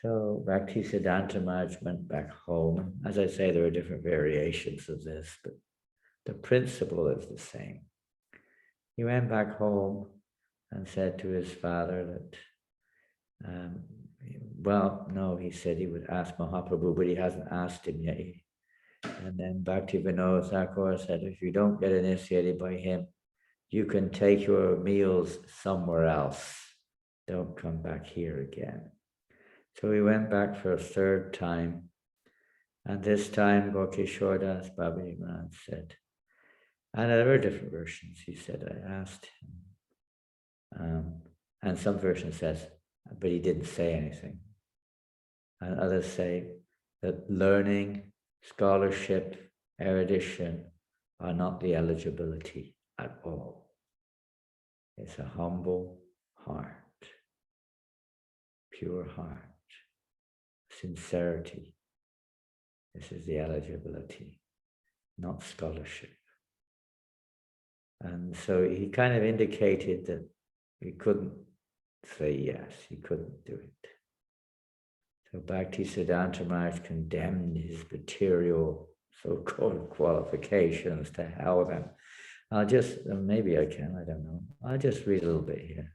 So Bhakti Siddhanta Maharaj went back home. As I say, there are different variations of this, but the principle is the same. He went back home and said to his father that, well, no, he said he would ask Mahaprabhu, but he hasn't asked him yet. And then Bhakti Vinod Thakur said, if you don't get initiated by him, you can take your meals somewhere else. Don't come back here again. So he went back for a third time. And this time Gokishore Das Babaji Maharaj said, and there were different versions. He said, I asked him. And some version says, but he didn't say anything. And others say that learning, scholarship, erudition are not the eligibility at all. It's a humble heart, pure heart, sincerity. This is the eligibility, not scholarship. And so he kind of indicated that he couldn't say yes, he couldn't do it. So Bhakti Siddhanta Maharaj condemned his material so-called qualifications to hell with them. I'll just, maybe I can, I don't know. I'll just read a little bit here.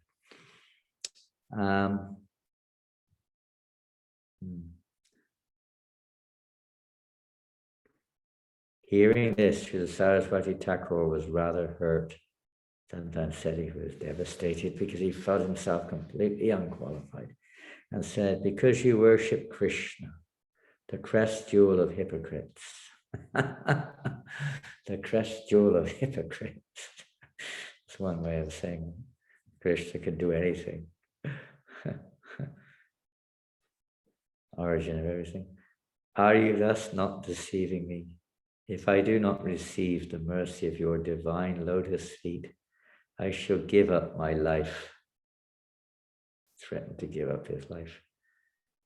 Hearing this, Srila Saraswati Thakur was rather hurt. Sometimes said he was devastated because he felt himself completely unqualified, and said, because you worship Krishna, the crest jewel of hypocrites. The crest jewel of hypocrites. It's one way of saying Krishna can do anything. Origin of everything. Are you thus not deceiving me? If I do not receive the mercy of your divine lotus feet, I shall give up my life. Threatened to give up his life.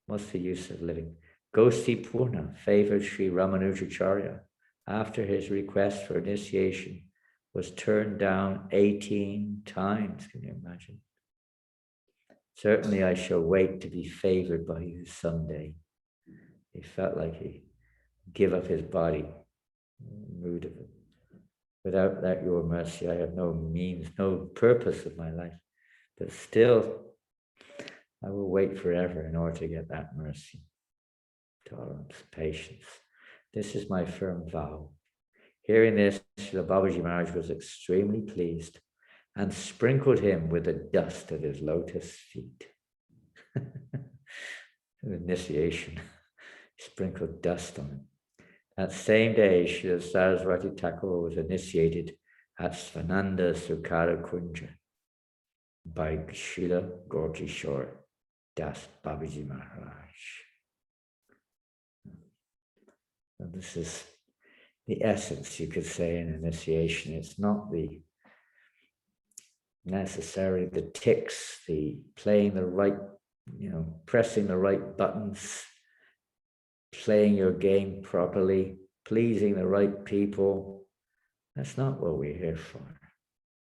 What's the use of living? Gosti Purna favored Sri Ramanujacharya after his request for initiation was turned down 18 times. Can you imagine? Certainly I shall wait to be favored by you someday. He felt like he give up his body, mood of it. Without that your mercy, I have no means, no purpose of my life. But still, I will wait forever in order to get that mercy. Tolerance, patience. This is my firm vow. Hearing this, Srila Babaji Maharaj was extremely pleased and sprinkled him with the dust of his lotus feet. Initiation, sprinkled dust on him. That same day, Srila Saraswati Thakur was initiated at Svananda Sukara Kunja by Srila Gaurkishore Das Babaji Maharaj. And this is the essence, you could say, in initiation. It's not the necessarily the ticks, the playing the right, pressing the right buttons, playing your game properly, pleasing the right people. That's not what we're here for.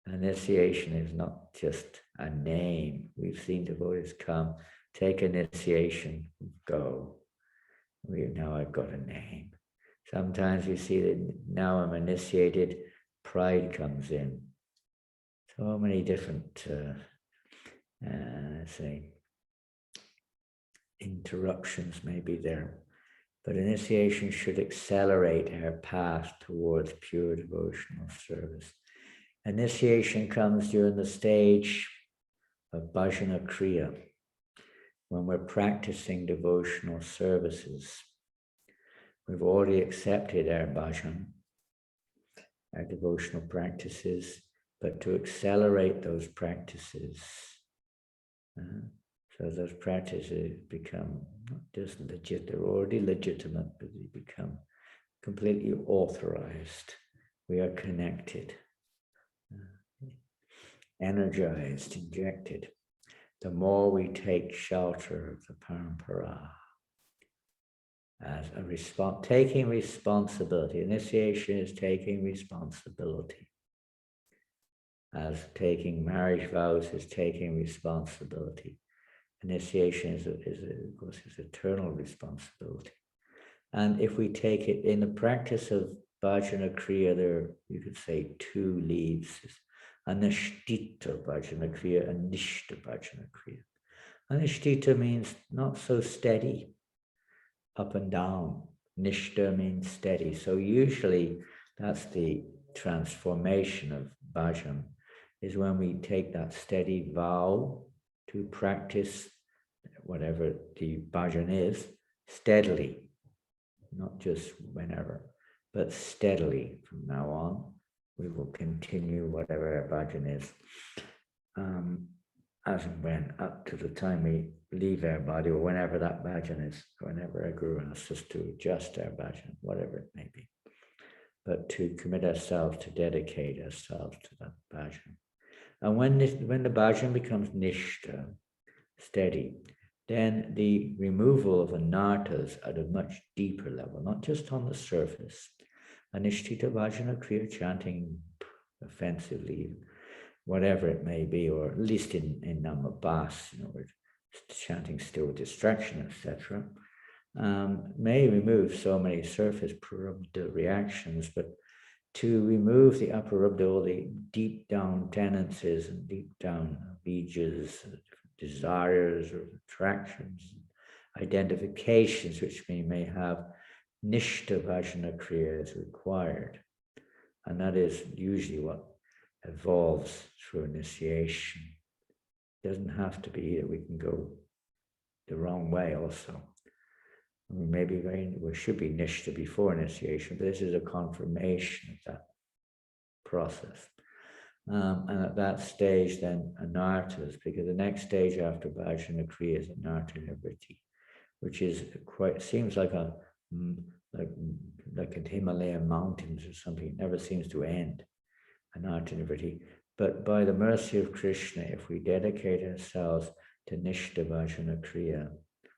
Initiation is not just a name. We've seen devotees come, take initiation, go. Now I've got a name. Sometimes we see that now I'm initiated, pride comes in. So many different, interruptions may be there. But initiation should accelerate our path towards pure devotional service. Initiation comes during the stage of bhajana kriya, when we're practicing devotional services. We've already accepted our bhajan, our devotional practices, but to accelerate those practices, so those practices become not just legit, they're already legitimate, but they become completely authorized. We are connected, energized, injected. The more we take shelter of the parampara as a response, taking responsibility. Initiation is taking responsibility. As taking marriage vows is taking responsibility. Initiation is of course, eternal responsibility. And if we take it in the practice of bhajana kriya, there you could say two leaves: anushtita bhajana kriya and nishta bhajana kriya. Anushtita means not so steady, up and down. Nishta means steady. So usually that's the transformation of bhajan, is when we take that steady vow to practice whatever the bhajan is, steadily, not just whenever, but steadily. From now on, we will continue whatever our bhajan is, as and when, up to the time we leave our body, or whenever that bhajan is, whenever our guru asks us to adjust our bhajan, whatever it may be. But to commit ourselves, to dedicate ourselves to that bhajan. And when the bhajan becomes nishta, steady, then the removal of anarthas at a much deeper level, not just on the surface. Anishtita bhajana kriya, chanting offensively, whatever it may be, or at least in namabhas, we're chanting still distraction, etc., may remove so many surface prarabdha reactions, but to remove the aparabdha, all the deep down tendencies and deep down bijas, desires or attractions, identifications which we may have, nishta bhajana kriya is required. And that is usually what evolves through initiation. It doesn't have to be that we can go the wrong way also. We should be nishta before initiation, but this is a confirmation of that process. And at that stage, then anarthas, because the next stage after bhajana kriya is anartha nivritti, which is seems like a like in Himalayan mountains or something. It never seems to end, anartha nivritti. But by the mercy of Krishna, if we dedicate ourselves to Nishta Bhajana Kriya,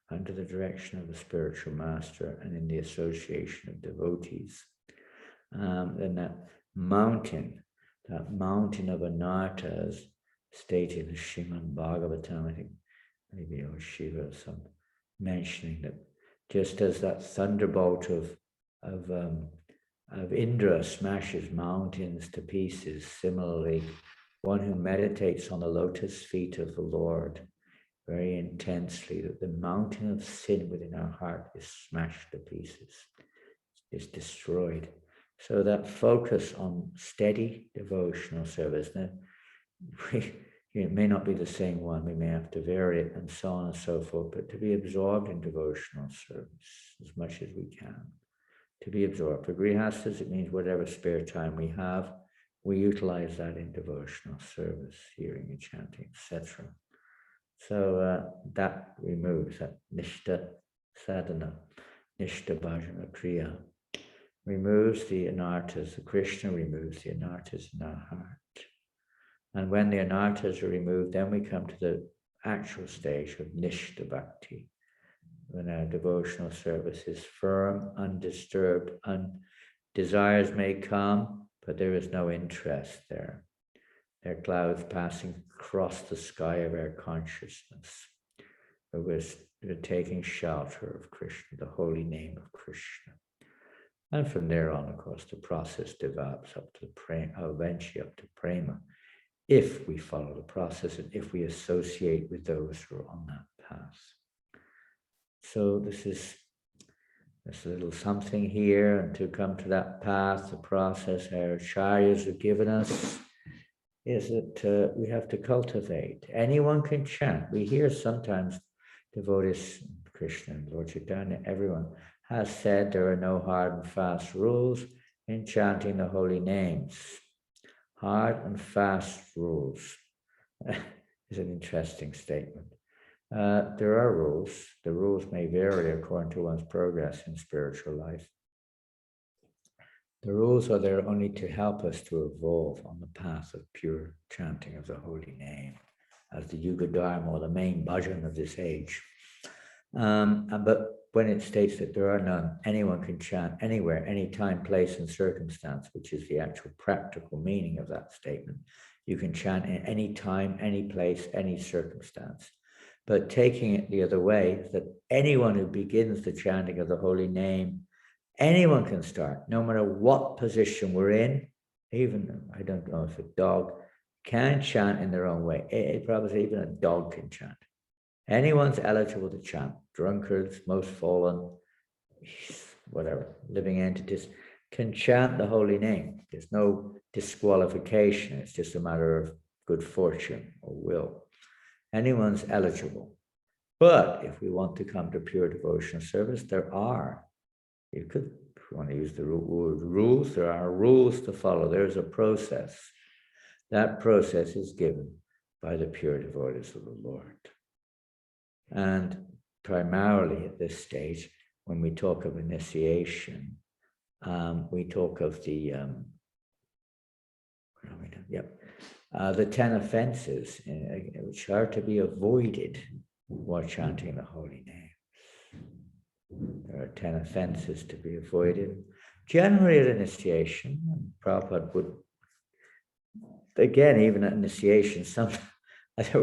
under the direction of the spiritual master and in the association of devotees, then that mountain of anarthas, stated in Srimad Bhagavatam, I think maybe or Shiva or some mentioning that just as that thunderbolt of Indra smashes mountains to pieces, similarly, one who meditates on the lotus feet of the Lord very intensely, that the mountain of sin within our heart is smashed to pieces, is destroyed. So that focus on steady devotional service, now, it may not be the same one, we may have to vary it and so on and so forth, but to be absorbed in devotional service as much as we can. To be absorbed. For grihastas, it means whatever spare time we have, we utilize that in devotional service, hearing and chanting, etc. So that removes that nishta sadhana, nishta bhajana kriya, removes the anarthas. The Krishna removes the anarthas in our heart. And when the anarthas are removed, then we come to the actual stage of nishta bhakti, when our devotional service is firm, undisturbed, desires may come, but there is no interest there. They're clouds passing across the sky of our consciousness. We're taking shelter of Krishna, the holy name of Krishna. And from there on, of course, the process develops up to eventually up to prema, if we follow the process and if we associate with those who are on that path. So this is a little something here, and to come to that path, the process our acharyas have given us is that we have to cultivate. Anyone can chant. We hear sometimes devotees, Krishna and Lord Chaitanya, everyone has said there are no hard and fast rules in chanting the holy names. Hard and fast rules is an interesting statement. There are rules. The rules may vary according to one's progress in spiritual life. The rules are there only to help us to evolve on the path of pure chanting of the holy name as the Yuga Dharma, or the main bhajan of this age. But when it states that there are none, anyone can chant anywhere, any time, place, and circumstance, which is the actual practical meaning of that statement. You can chant in any time, any place, any circumstance. But taking it the other way, that anyone who begins the chanting of the holy name, anyone can start, no matter what position we're in. Even, I don't know if a dog can chant in their own way. It probably even a dog can chant. Anyone's eligible to chant. Drunkards, most fallen, whatever, living entities can chant the holy name. There's no disqualification. It's just a matter of good fortune or will. Anyone's eligible. But if we want to come to pure devotional service, there are, you could, if you want to use the word rules, there are rules to follow. There's a process. That process is given by the pure devotees of the Lord. And primarily at this stage, when we talk of initiation, we talk of the 10 offenses which are to be avoided while chanting the holy name. There are 10 offenses to be avoided. Generally at initiation, Prabhupada would, again, even at initiation, there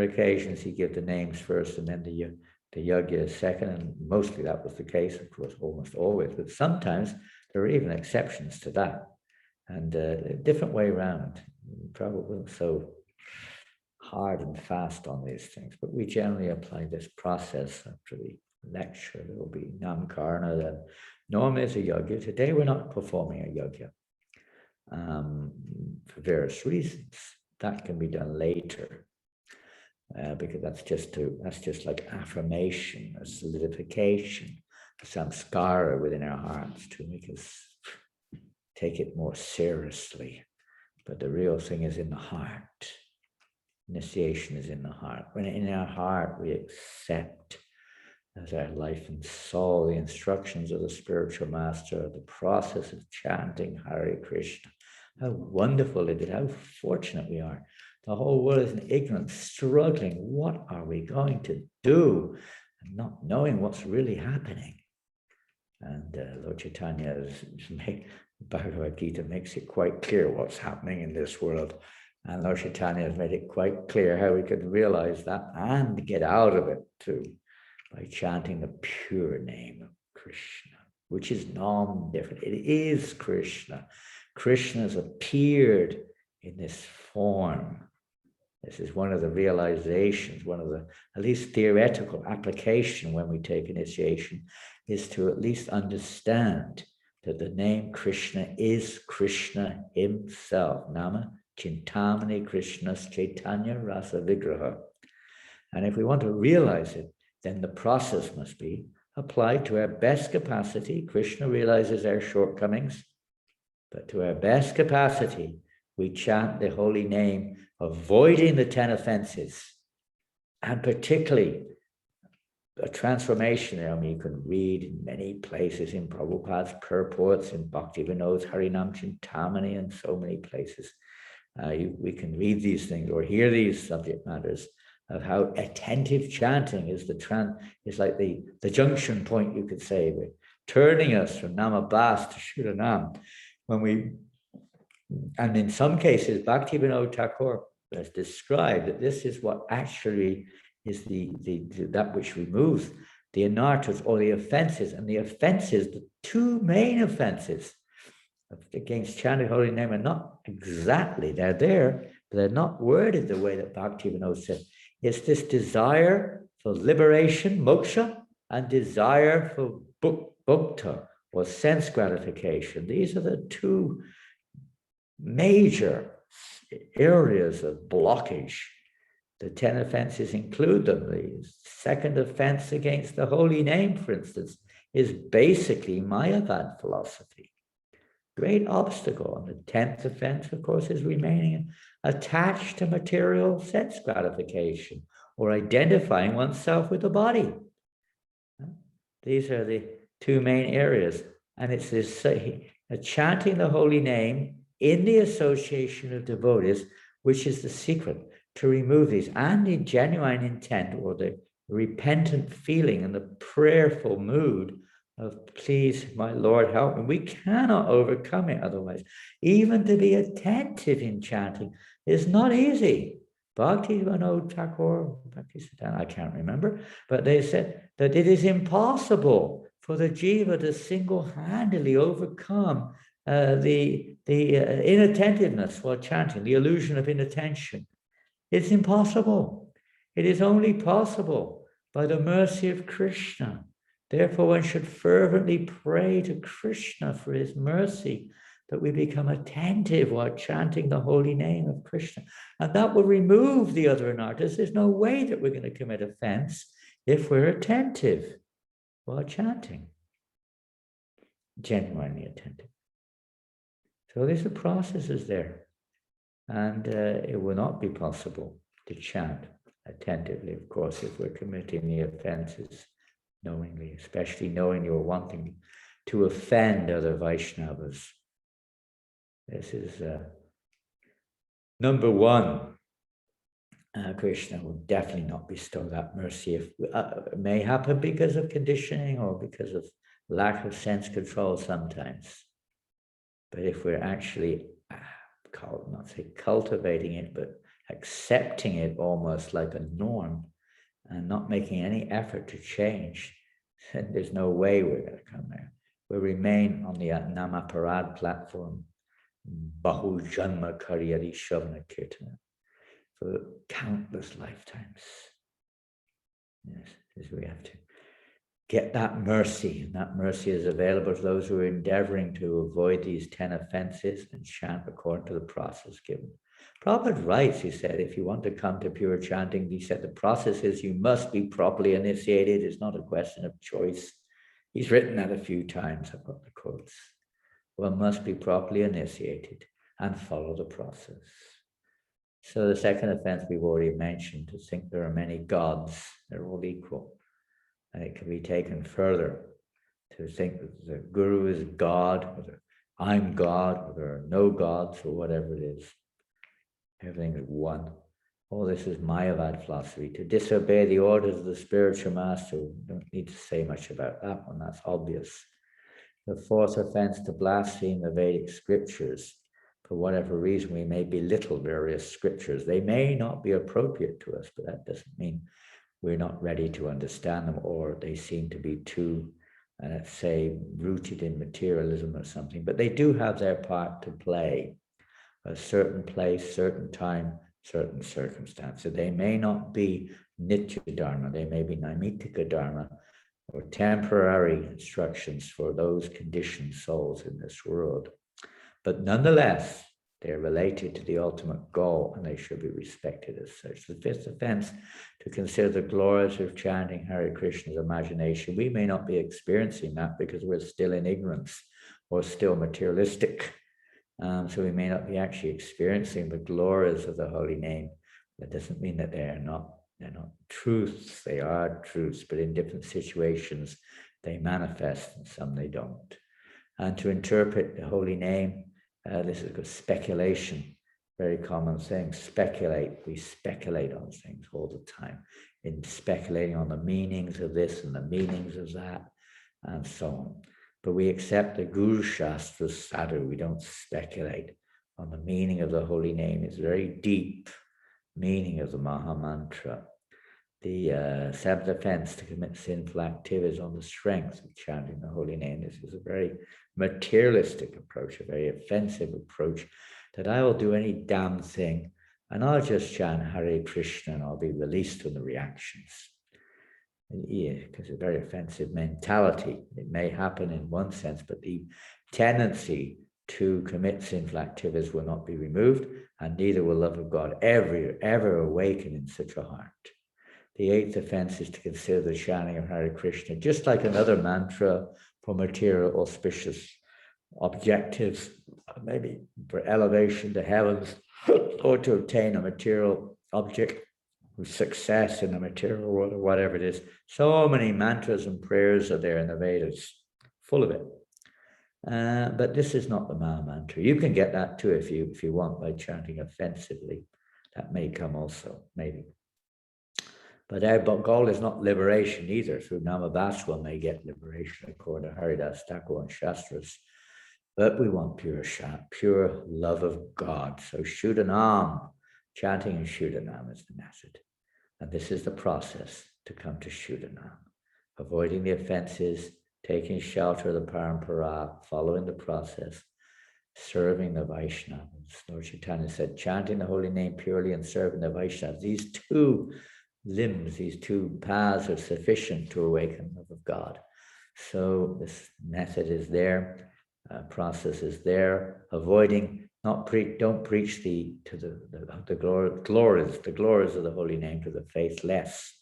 are occasions he give the names first and then the yagya second, and mostly that was the case, of course, almost always, but sometimes there are even exceptions to that, and a different way around. Probably wasn't so hard and fast on these things, but we generally apply this process after the lecture. There will be namkarna, then normally it's a yagya. Today we're not performing a yagya for various reasons. That can be done later. Because that's just like affirmation, a solidification, a samskara within our hearts to make us take it more seriously. But the real thing is in the heart. Initiation is in the heart. When in our heart we accept as our life and soul, the instructions of the spiritual master, the process of chanting Hare Krishna. How wonderful it is, how fortunate we are. The whole world is in ignorance, struggling. What are we going to do? And not knowing what's really happening. And Lord Chaitanya's Bhagavad Gita makes it quite clear what's happening in this world. And Lord Chaitanya has made it quite clear how we can realize that and get out of it too, by chanting the pure name of Krishna, which is non-different. It is Krishna. Krishna has appeared in this form. This is one of the realizations, one of the at least theoretical application when we take initiation, is to at least understand that the name Krishna is Krishna himself. Nama Chintamani Krishna's Chaitanya Rasa Vigraha. And if we want to realize it, then the process must be applied to our best capacity. Krishna realizes our shortcomings, but to our best capacity, we chant the holy name, avoiding the 10 offenses, and particularly a transformation. I mean, you can read in many places in Prabhupada's purports, in Bhaktivinoda's Harinam Chintamani, and so many places. We can read these things or hear these subject matters of how attentive chanting is like the junction point, you could say, with turning us from Namabhas to Shuranam. And in some cases, Bhaktivinoda Thakur has described that this is what actually is that which removes the anarthas or the offenses. And the offenses, the two main offenses against chanting holy name are not exactly, they're there, but they're not worded the way that Bhaktivinoda said. It's this desire for liberation, moksha, and desire for bhukta, or sense gratification. These are the two major areas of blockage. The 10 offenses include them. The second offense against the holy name, for instance, is basically Mayavad philosophy. Great obstacle. And the 10th offense, of course, is remaining attached to material sense gratification or identifying oneself with the body. These are the two main areas. And it's this chanting the holy name in the association of devotees, which is the secret to remove these, and the genuine intent or the repentant feeling and the prayerful mood of, please, my Lord, help me. We cannot overcome it otherwise. Even to be attentive in chanting is not easy. Bhaktivinoda Thakur, I can't remember, but they said that it is impossible for the jiva to single-handedly overcome the inattentiveness while chanting, the illusion of inattention. It's impossible. It is only possible by the mercy of Krishna. Therefore, one should fervently pray to Krishna for his mercy, that we become attentive while chanting the holy name of Krishna. And that will remove the other anarthas. There's no way that we're going to commit offense if we're attentive while chanting, genuinely attentive. So there's a processes there. And it will not be possible to chant attentively, of course, if we're committing the offenses knowingly, especially knowing you're wanting to offend other Vaishnavas. This is number one. Krishna will definitely not bestow that mercy. If it may happen because of conditioning or because of lack of sense control sometimes. But if we're actually not say cultivating it, but accepting it almost like a norm and not making any effort to change, then there's no way we're going to come there. We'll remain on the Namaparad platform, Bahu Janma Karyari Shavana Kirtana, for countless lifetimes. Yes, we have to get that mercy, and that mercy is available to those who are endeavoring to avoid these 10 offenses and chant according to the process given. Prabhupada writes, he said, if you want to come to pure chanting, he said, the process is you must be properly initiated. It's not a question of choice. He's written that a few times. I've got the quotes. One must be properly initiated and follow the process. So the second offense we've already mentioned, to think there are many gods, they're all equal. And it can be taken further to think that the Guru is God, whether I'm God, or there are no gods, or whatever it is. Everything is one. All this is Mayavad philosophy. To disobey the orders of the spiritual master, we don't need to say much about that one, that's obvious. The fourth offense, to blaspheme the Vedic scriptures. For whatever reason, we may belittle various scriptures. They may not be appropriate to us, but that doesn't mean we're not ready to understand them, or they seem to be too, let's say, rooted in materialism or something. But they do have their part to play. A certain place, certain time, certain circumstances. They may not be Nitya Dharma, they may be Naimitika Dharma, or temporary instructions for those conditioned souls in this world. But nonetheless, they're related to the ultimate goal, and they should be respected as such. The fifth offense, to consider the glories of chanting Hare Krishna's imagination. We may not be experiencing that because we're still in ignorance or still materialistic. So we may not be actually experiencing the glories of the holy name. That doesn't mean that they're not truths. They are truths, but in different situations they manifest, and some they don't. And to interpret the holy name, this is a speculation, very common thing. Speculate. We speculate on things all the time, in speculating on the meanings of this and the meanings of that, and so on. But we accept the Guru Shastra sadhu. We don't speculate on the meaning of the holy name. It's very deep meaning of the Maha Mantra. The seventh offense, to commit sinful activities on the strength of chanting the holy name. This is a very materialistic approach, a very offensive approach, that I will do any damn thing and I'll just chant Hare Krishna and I'll be released from the reactions. Yeah, because it's a very offensive mentality. It may happen in one sense, but the tendency to commit sinful activities will not be removed, and neither will love of God ever awaken in such a heart. The eighth offense is to consider the chanting of Hare Krishna just like another mantra for material auspicious objectives, maybe for elevation to heavens or to obtain a material object, success in the material world or whatever it is. So many mantras and prayers are there in the Vedas, full of it. But this is not the Maha Mantra. You can get that too if you want, by chanting offensively. That may come also, maybe. But our goal is not liberation either. Through Namabhaswa may get liberation according to Haridas Thakur and Shastras. But we want pure love of God. So Shuddhanam, chanting in Shuddhanam is the method. And this is the process to come to Shuddhanam. Avoiding the offenses, taking shelter of the parampara, following the process, serving the Vaishnavas. Lord Chaitanya said, chanting the holy name purely and serving the Vaishnavas. These two limbs, these two paths are sufficient to awaken love of God. So this method is there, process is there. Avoiding, don't preach the glories of the holy name to the faithless.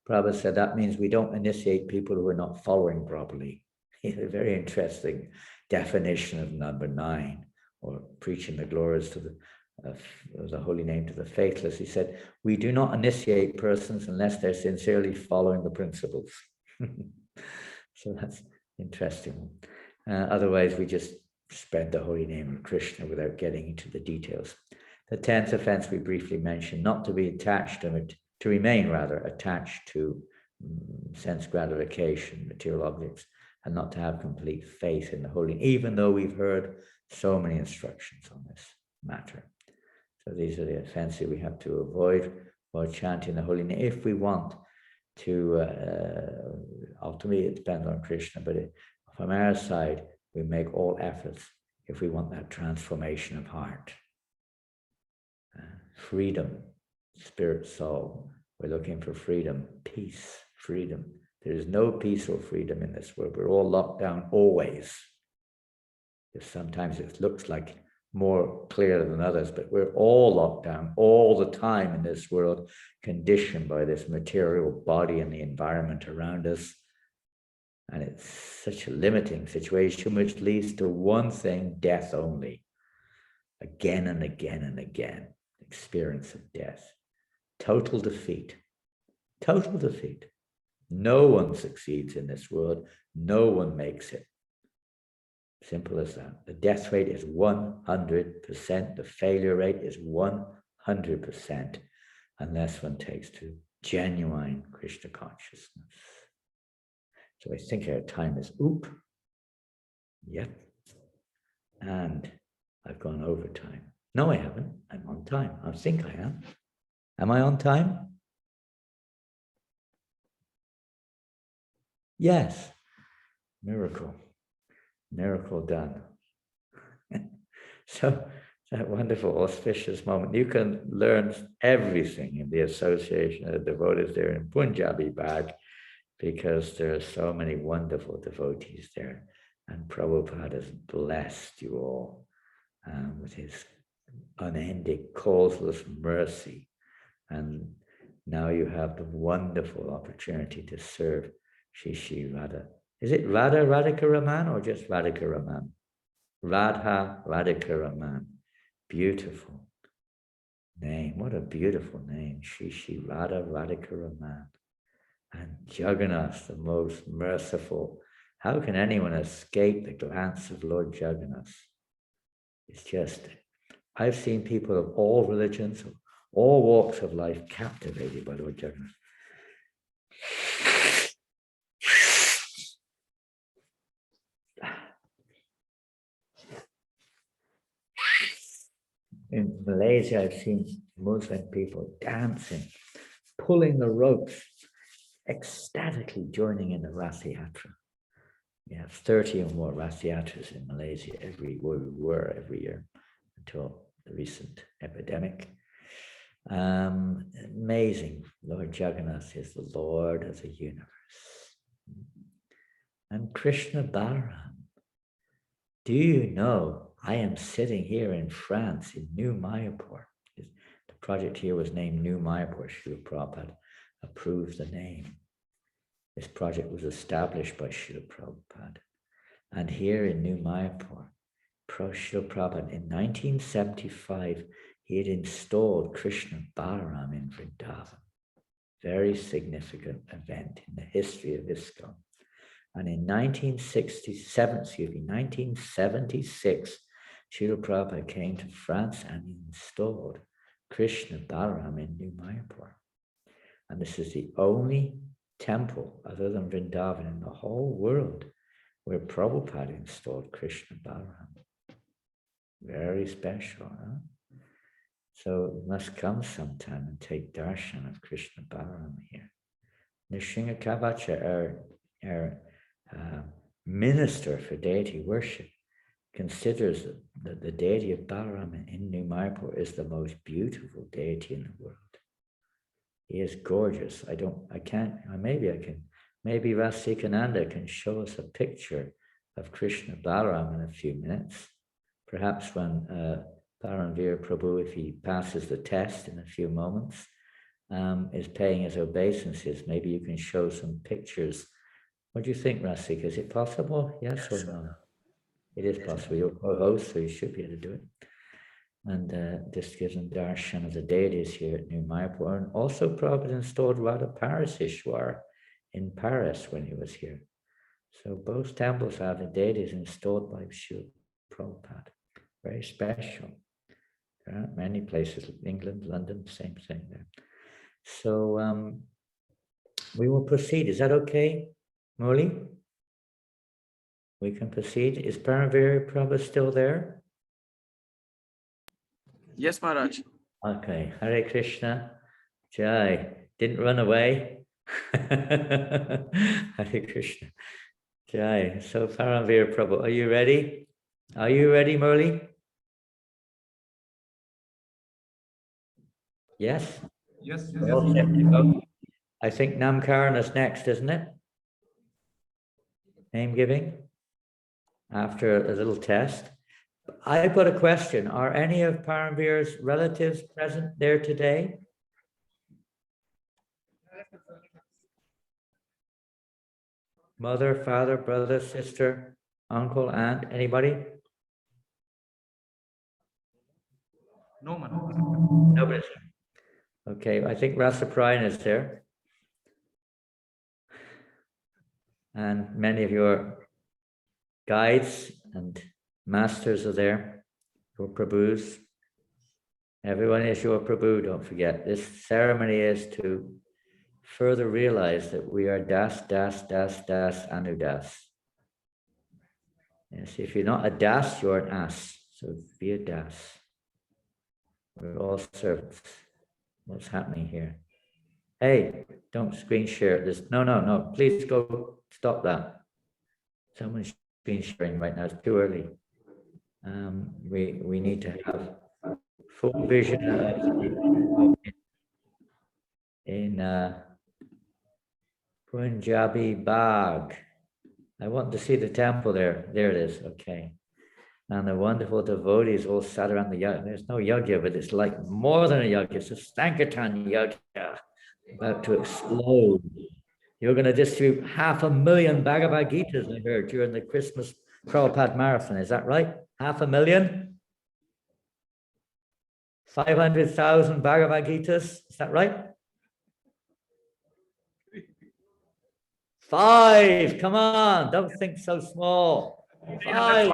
Prabhu said that means we don't initiate people who are not following properly. A very interesting definition of number 9, or preaching the glories to the holy name to the faithless. He said, we do not initiate persons unless they're sincerely following the principles. So that's interesting. Otherwise, we just spread the holy name of Krishna without getting into the details. The 10th offense we briefly mentioned, not to be attached to it, to remain rather attached to sense gratification, material objects, and not to have complete faith in the holy, even though we've heard so many instructions on this matter. So these are the offenses we have to avoid while chanting the holy name. If we want to, ultimately it depends on Krishna, but from our side, we make all efforts if we want that transformation of heart. Freedom, spirit, soul. We're looking for freedom, peace, freedom. There is no peace or freedom in this world. We're all locked down always. Sometimes it looks like more clear than others, but we're all locked down all the time in this world, conditioned by this material body and the environment around us. And it's such a limiting situation, which leads to one thing, death only. Again and again and again, experience of death. Total defeat. Total defeat. No one succeeds in this world. No one makes it. Simple as that. The death rate is 100%. The failure rate is 100%, unless one takes to genuine Krishna consciousness. So I think our time is oop. Yep. And I've gone over time. No, I haven't. I'm on time. I think I am. Am I on time? Yes. Miracle. Miracle done. So that wonderful auspicious moment. You can learn everything in the association of the devotees there in Punjabi Bhag, because there are so many wonderful devotees there. And Prabhupada has blessed you all with his unending, causeless mercy. And now you have the wonderful opportunity to serve Shri Radha. Is it Radha Radhika Raman or just Radhika Raman? Radha Radhika Raman. Beautiful name. What a beautiful name. Shri Radha Radhika Raman. And Jagannath, the most merciful. How can anyone escape the glance of Lord Jagannath? It's just, I've seen people of all religions, all walks of life captivated by Lord Jagannath. In Malaysia, I've seen Muslim people dancing, pulling the ropes, ecstatically joining in the Rath Yatra. We have 30 or more Rath Yatras in Malaysia every year until the recent epidemic. Amazing. Lord Jagannath is the Lord of the universe. And Krishna Balaram. Do you know, I am sitting here in France in New Mayapur. The project here was named New Mayapur. Srila Prabhupada approved the name. This project was established by Srila Prabhupada. And here in New Mayapur, Srila Prabhupada in 1975, he had installed Krishna Balaram in Vrindavan. Very significant event in the history of ISKCON. And in 1976, Srila Prabhupada came to France and installed Krishna Balaram in New Mayapur. And this is the only temple other than Vrindavan in the whole world where Prabhupada installed Krishna Balaram. Very special, huh? So you must come sometime and take darshan of Krishna Balaram here. Nrsimha Kavacha, our minister for deity worship, considers that the deity of Balaram in New Mayapur is the most beautiful deity in the world. He is gorgeous. Maybe Janananda can show us a picture of Krishna Balaram in a few minutes. Perhaps when Paramvir Prabhu, if he passes the test in a few moments, is paying his obeisances, maybe you can show some pictures. What do you think, Rasika? Is it possible? Yes or no? It is possible. You're co-host, so you should be able to do it. And just gives them darshan of the deities here at New Mayapur. And also Prabhupada installed Radha Parasishwar in Paris when he was here. So both temples have the deities installed by Srila Prabhupada. Very special. There aren't many places, England, London, same thing there. So we will proceed. Is that okay, Murli? We can proceed. Is Paramvir Prabhu still there? Yes, Maharaj. Okay. Hare Krishna. Jai. Didn't run away. Hare Krishna. Jai. So Paramvir Prabhu, are you ready? Are you ready, Murli? Yes? Yes. I think Namkaran is next, isn't it? Name giving? After a little test. I've got a question. Are any of Paramvir's relatives present there today? Mother, father, brother, sister, uncle, aunt, anybody? No, man. Nobody's there. Okay, I think Rasaprayan is there. and many of your guides and masters are there, your Prabhus. Everyone is your Prabhu, don't forget. This ceremony is to further realize that we are Das, Das, Das, Das, Anudas. Yes, if you're not a Das, you're an As. So be a Das. We're all servants. What's happening here? Hey, don't screen share this. No. Please go stop that. Someone's screen sharing right now. It's too early. We need to have full vision in Punjabi Bhag. I want to see the temple there. There it is. Okay. And the wonderful devotees all sat around the yajna. There's no yajna, but it's like more than a yajna. It's a Sankirtan yajna about to explode. You're going to distribute 500,000 Bhagavad Gitas, I heard, during the Christmas Prabhupada Marathon. Is that right? 500,000? 500,000 Bhagavad Gitas. Is that right? 5. Come on. Don't think so small. 5.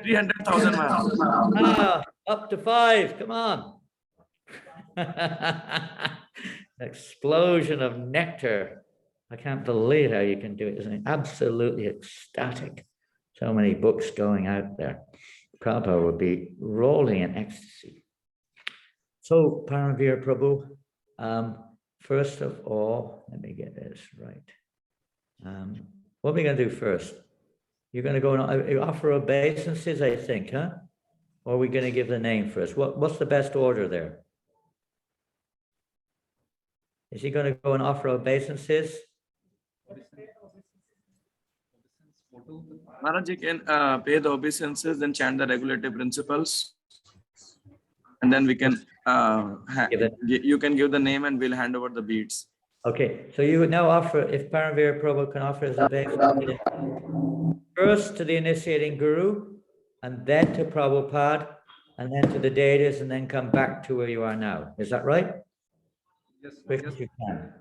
300,000 Up to 5. Come on. Explosion of nectar. I can't believe how you can do it. It's absolutely ecstatic. So many books going out there. Prabhupada would be rolling in ecstasy. So, Paramvir Prabhu, first of all, let me get this right. What are we going to do first? You're going to go and offer obeisances, I think, huh? Or are we going to give the name first? What's the best order there? Is he going to go and offer obeisances? Maharaj, you can pay the obeisances, then chant the regulative principles. And then we can, you can give the name and we'll hand over the beads. Okay, so you would now offer, if Paramvir Prabhu can offer his obeisances, first to the initiating guru, and then to Prabhupada, and then to the deities, and then come back to where you are now. Is that right? Yes. Quick as you can.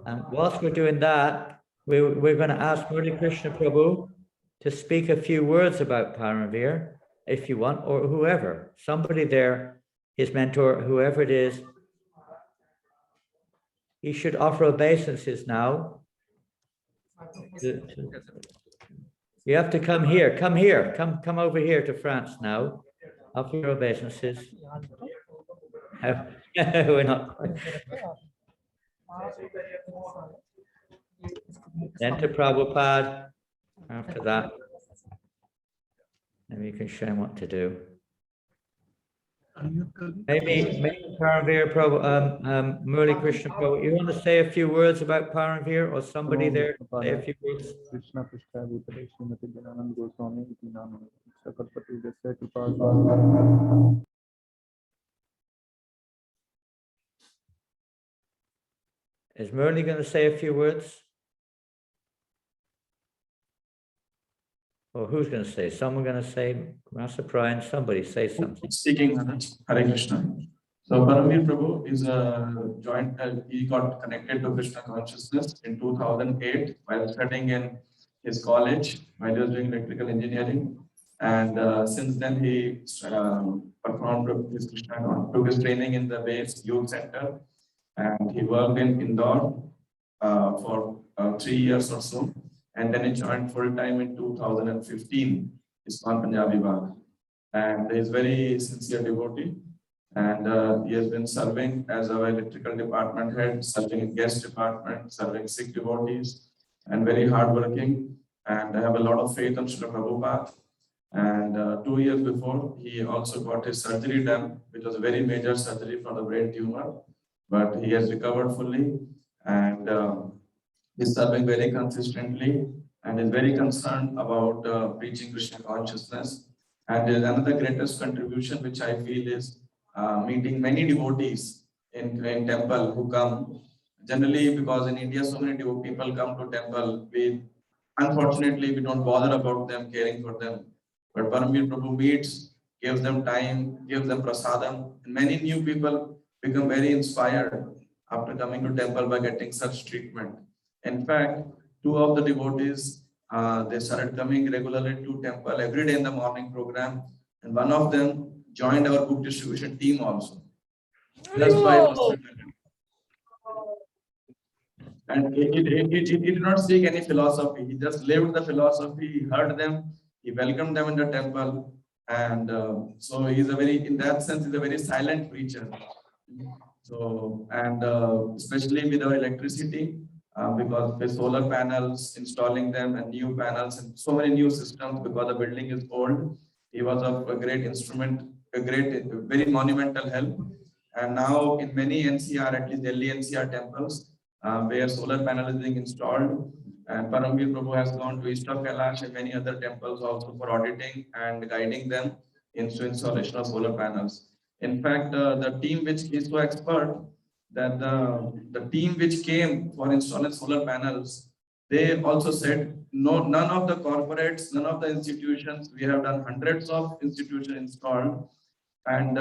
And whilst we're doing that, we're going to ask Murli Krishna Prabhu to speak a few words about Paramvir, if you want, or whoever, somebody there, his mentor, whoever it is. He should offer obeisances now. You have to come here. Come here. Come over here to France now. Offer your obeisances. We're not. Then to Prabhupada. After that, maybe you can show him what to do. Maybe Paramvir Prabhu, Murli Krishna Prabhu, you want to say a few words about Paramvir, or somebody there say a few words? Krishna Prabhu, Srimati Janananda Goswami, Is Murli going to say a few words? Or who's going to say? Someone going to say? Rasa Brian, somebody say something. Speaking, Hare Krishna. So Paramvir Prabhu is he got connected to Krishna consciousness in 2008 while studying in his college, while he was doing electrical engineering. And since then he performed his took his training in the base youth center, and he worked in Indore for 3 years or so. And then he joined full time in 2015, ISKCON Punjabi Bhag. And he's very sincere devotee. And he has been serving as our electrical department head, serving in guest department, serving Sikh devotees, and very hardworking. And I have a lot of faith on Srila Prabhupada. And 2 years before, he also got his surgery done, which was a very major surgery for the brain tumor. But he has recovered fully, and he's serving very consistently, and is very concerned about preaching Krishna consciousness. And another greatest contribution, which I feel, is meeting many devotees in temple who come. Generally, because in India, so many people come to temple. Unfortunately, we don't bother about them, caring for them. But Paramvir Prabhu meets, gives them time, gives them prasadam. And many new people become very inspired after coming to temple by getting such treatment. In fact, two of the devotees, they started coming regularly to temple every day in the morning program. And one of them joined our book distribution team also. Just by personal talent. And he did not seek any philosophy. He just lived the philosophy. He heard them. He welcomed them in the temple. And so he's a very, in that sense, he's a very silent preacher. So, and especially with our electricity, because with solar panels, installing them and new panels and so many new systems because the building is old, he was of a great instrument, a great, very monumental help. And now in many NCR, at least Delhi NCR temples, where solar panel is being installed, and Paramveer Prabhu has gone to East of Kailash and many other temples also for auditing and guiding them into installation of solar panels. In fact, the team which is so expert that the team which came for installing solar panels, they also said, no, none of the corporates, none of the institutions, we have done hundreds of institutions installed, and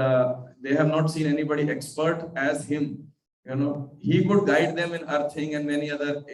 they have not seen anybody expert as him. You know, he could guide them in earthing and many other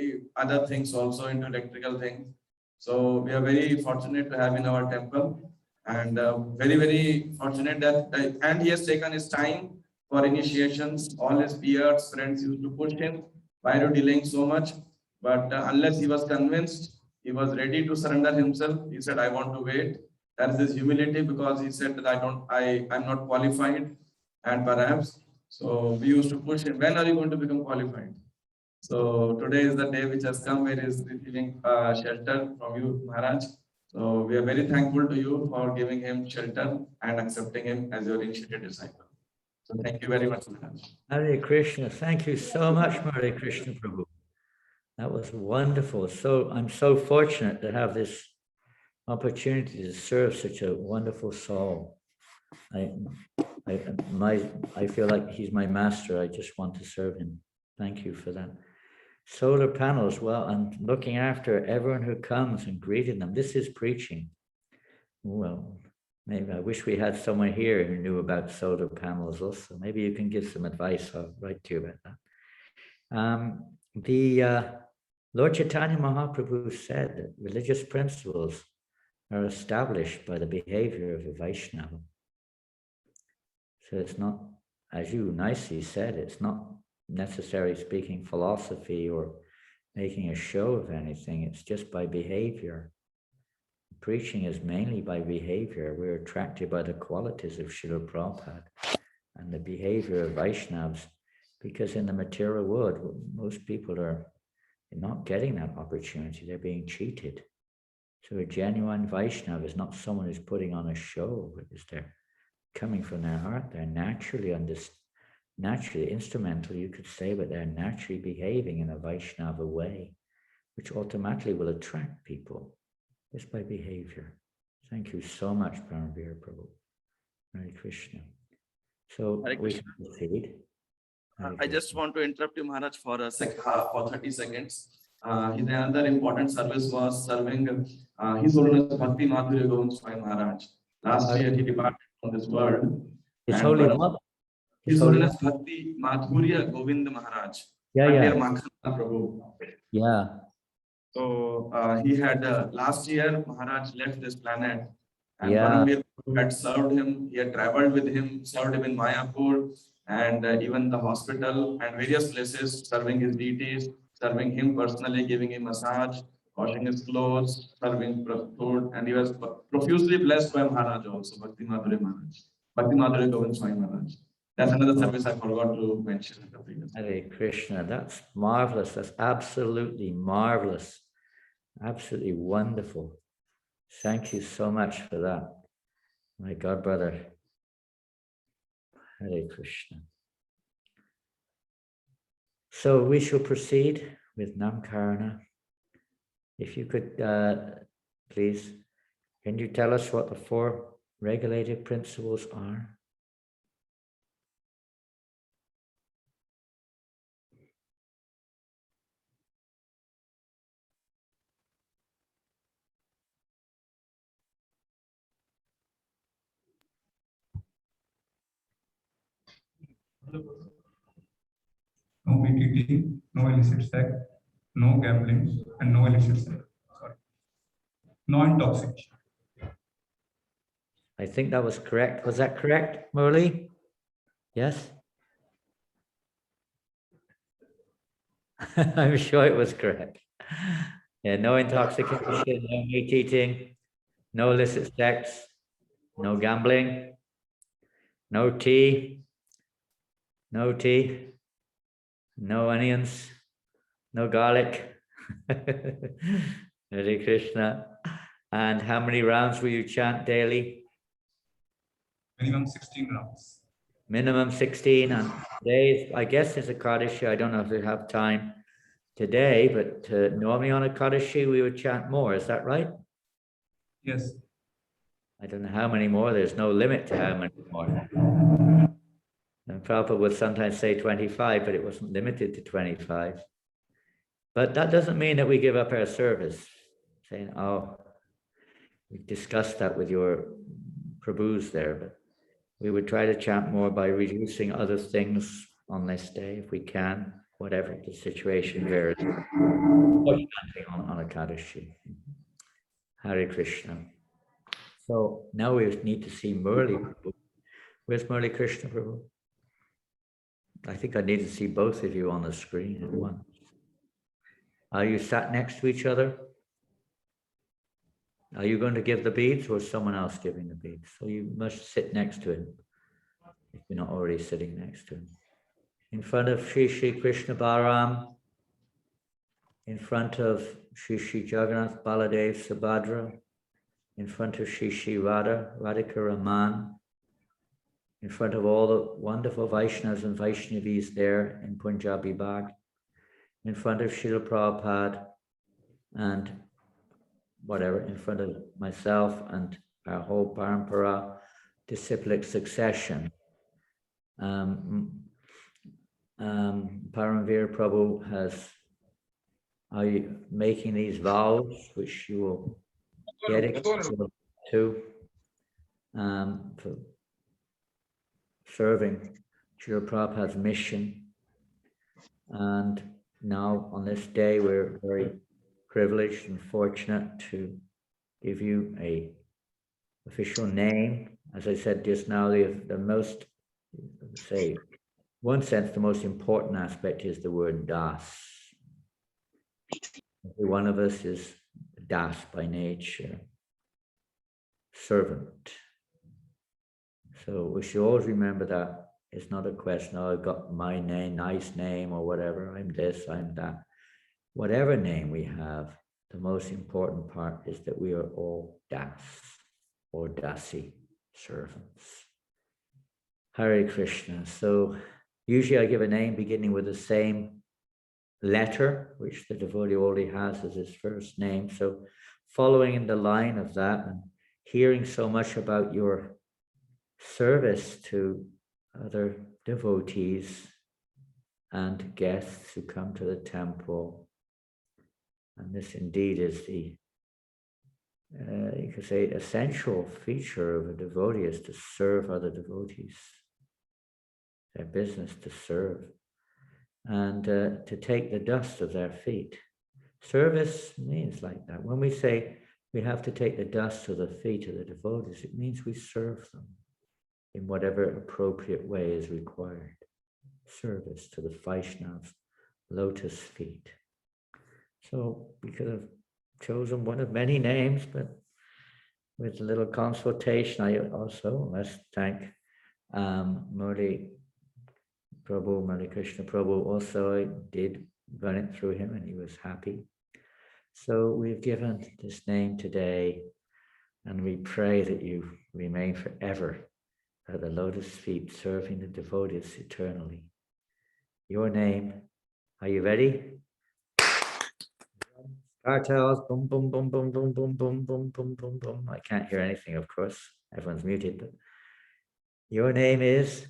things also into electrical things. So we are very fortunate to have in our temple, and very fortunate that and he has taken his time for initiations. All his peers, friends used to push him, why are you delaying so much? But unless he was convinced, he was ready to surrender himself. He said, I want to wait. That is his humility, because he said that I'm not qualified, and perhaps. So we used to push him, when are you going to become qualified? So today is the day which has come, where he is receiving shelter from you, Maharaj. So we are very thankful to you for giving him shelter and accepting him as your initiated disciple. So thank you very much, Maharaj. Hare Krishna. Thank you so much, Hare Krishna Prabhu. That was wonderful. So I'm so fortunate to have this opportunity to serve such a wonderful soul. I feel like he's my master. I just want to serve him. Thank you for that. Solar panels, well, and looking after everyone who comes and greeting them. This is preaching. Well, maybe I wish we had someone here who knew about solar panels also. Maybe you can give some advice. I'll write to you about that. Lord Chaitanya Mahaprabhu said that religious principles are established by the behavior of a Vaishnava. So it's not, as you nicely said, it's not necessarily speaking philosophy or making a show of anything. It's just by behavior. Preaching is mainly by behavior. We're attracted by the qualities of Srila Prabhupada and the behavior of Vaishnavas, because in the material world, most people are not getting that opportunity. They're being cheated. So a genuine Vaishnava is not someone who's putting on a show, because they're coming from their heart. They're naturally instrumental, you could say, but they're naturally behaving in a Vaishnava way, which automatically will attract people just by behavior. Thank you so much, Paramveer Prabhu. Hare Krishna. So Hare we Krishna. can proceed. I just want to interrupt you, Maharaj, for 30 seconds. His another important service was serving His Holiness Bhakti Madhurya Govind Swami Maharaj. Last year he departed from this world. His Holy what? His Holiness Bhakti Madhurya Govind Maharaj. Yeah. Prabhu. Yeah. So he had last year Maharaj left this planet, and Yeah. Paramveer had served him. He had traveled with him, served him in Mayapur, and even the hospital and various places, serving his deities, serving him personally, giving him massage, washing his clothes, serving food, and he was profusely blessed by Maharaj also, Bhakti Madhurya Maharaj, Bhakti Madhurya Govind Swami Maharaj. That's another service I forgot to mention in the previous. Hare Krishna, that's marvelous. That's absolutely marvelous. Absolutely wonderful. Thank you so much for that, my God brother. Hare Krishna. So we shall proceed with Namkarana. If you could, please, can you tell us what the 4 regulative principles are? No BTT, no illicit sex, no gambling, and no illicit sex. Sorry. No intoxication. I think that was correct. Was that correct, Murli? Yes? I'm sure it was correct. Yeah, no intoxication, no meat eating, no illicit sex, no gambling, no tea, no tea, no onions, no garlic. Hare Krishna. And how many rounds will you chant daily? Minimum 16 rounds. Minimum 16 on days. I guess there's a Kaddishi. I don't know if we have time today, but normally on a Kaddishi we would chant more. Is that right? Yes. I don't know how many more. There's no limit to how many more. And Prabhupada would sometimes say 25, but it wasn't limited to 25. But that doesn't mean that we give up our service, saying, oh, we discussed that with your Prabhus there, but we would try to chant more by reducing other things on this day if we can, whatever the situation varies. Or chanting on a Kaddishi. Hare Krishna. So now we need to see Murli Prabhu. Where's Murli Krishna Prabhu? I think I need to see both of you on the screen at once. Are you sat next to each other? Are you going to give the beads or is someone else giving the beads? So you must sit next to him if you're not already sitting next to him. In front of Shri Krishna Balaram, in front of Shri Jagannath Baladev Subhadra, in front of Shri Radhika Raman, in front of all the wonderful Vaishnavas and Vaishnavis there in Punjabi Bhag, in front of Srila Prabhupada, and whatever, in front of myself and our whole Parampara disciplic succession. Paramvir Prabhu are you making these vows, which you will dedicate to for serving Srila Prabhupada's mission. And now on this day, we're very privileged and fortunate to give you a official name. As I said just now, the most, say, one sense, the most important aspect is the word Das. Every one of us is Das by nature, servant. So we should always remember that it's not a question, oh, I've got my name, nice name or whatever, I'm this, I'm that. Whatever name we have, the most important part is that we are all Das or Dasi, servants. Hare Krishna. So usually I give a name beginning with the same letter, which the devotee already has as his first name. So following in the line of that and hearing so much about your service to other devotees and guests who come to the temple. And this indeed is the, you could say, essential feature of a devotee is to serve other devotees. Their business to serve and to take the dust of their feet. Service means like that. When we say we have to take the dust of the feet of the devotees, it means we serve them in whatever appropriate way is required. Service to the Vaishnav's lotus feet. So we could have chosen one of many names, but with a little consultation, I also must thank Murli Prabhu, Murli Krishna Prabhu. Also, I did run it through him and he was happy. So we've given this name today and we pray that you remain forever at the lotus feet, serving the devotees eternally. Your name, are you ready? Cartels, boom, boom, boom, boom, boom, boom, boom, boom, boom, boom, boom. I can't hear anything, of course. Everyone's muted, but your name is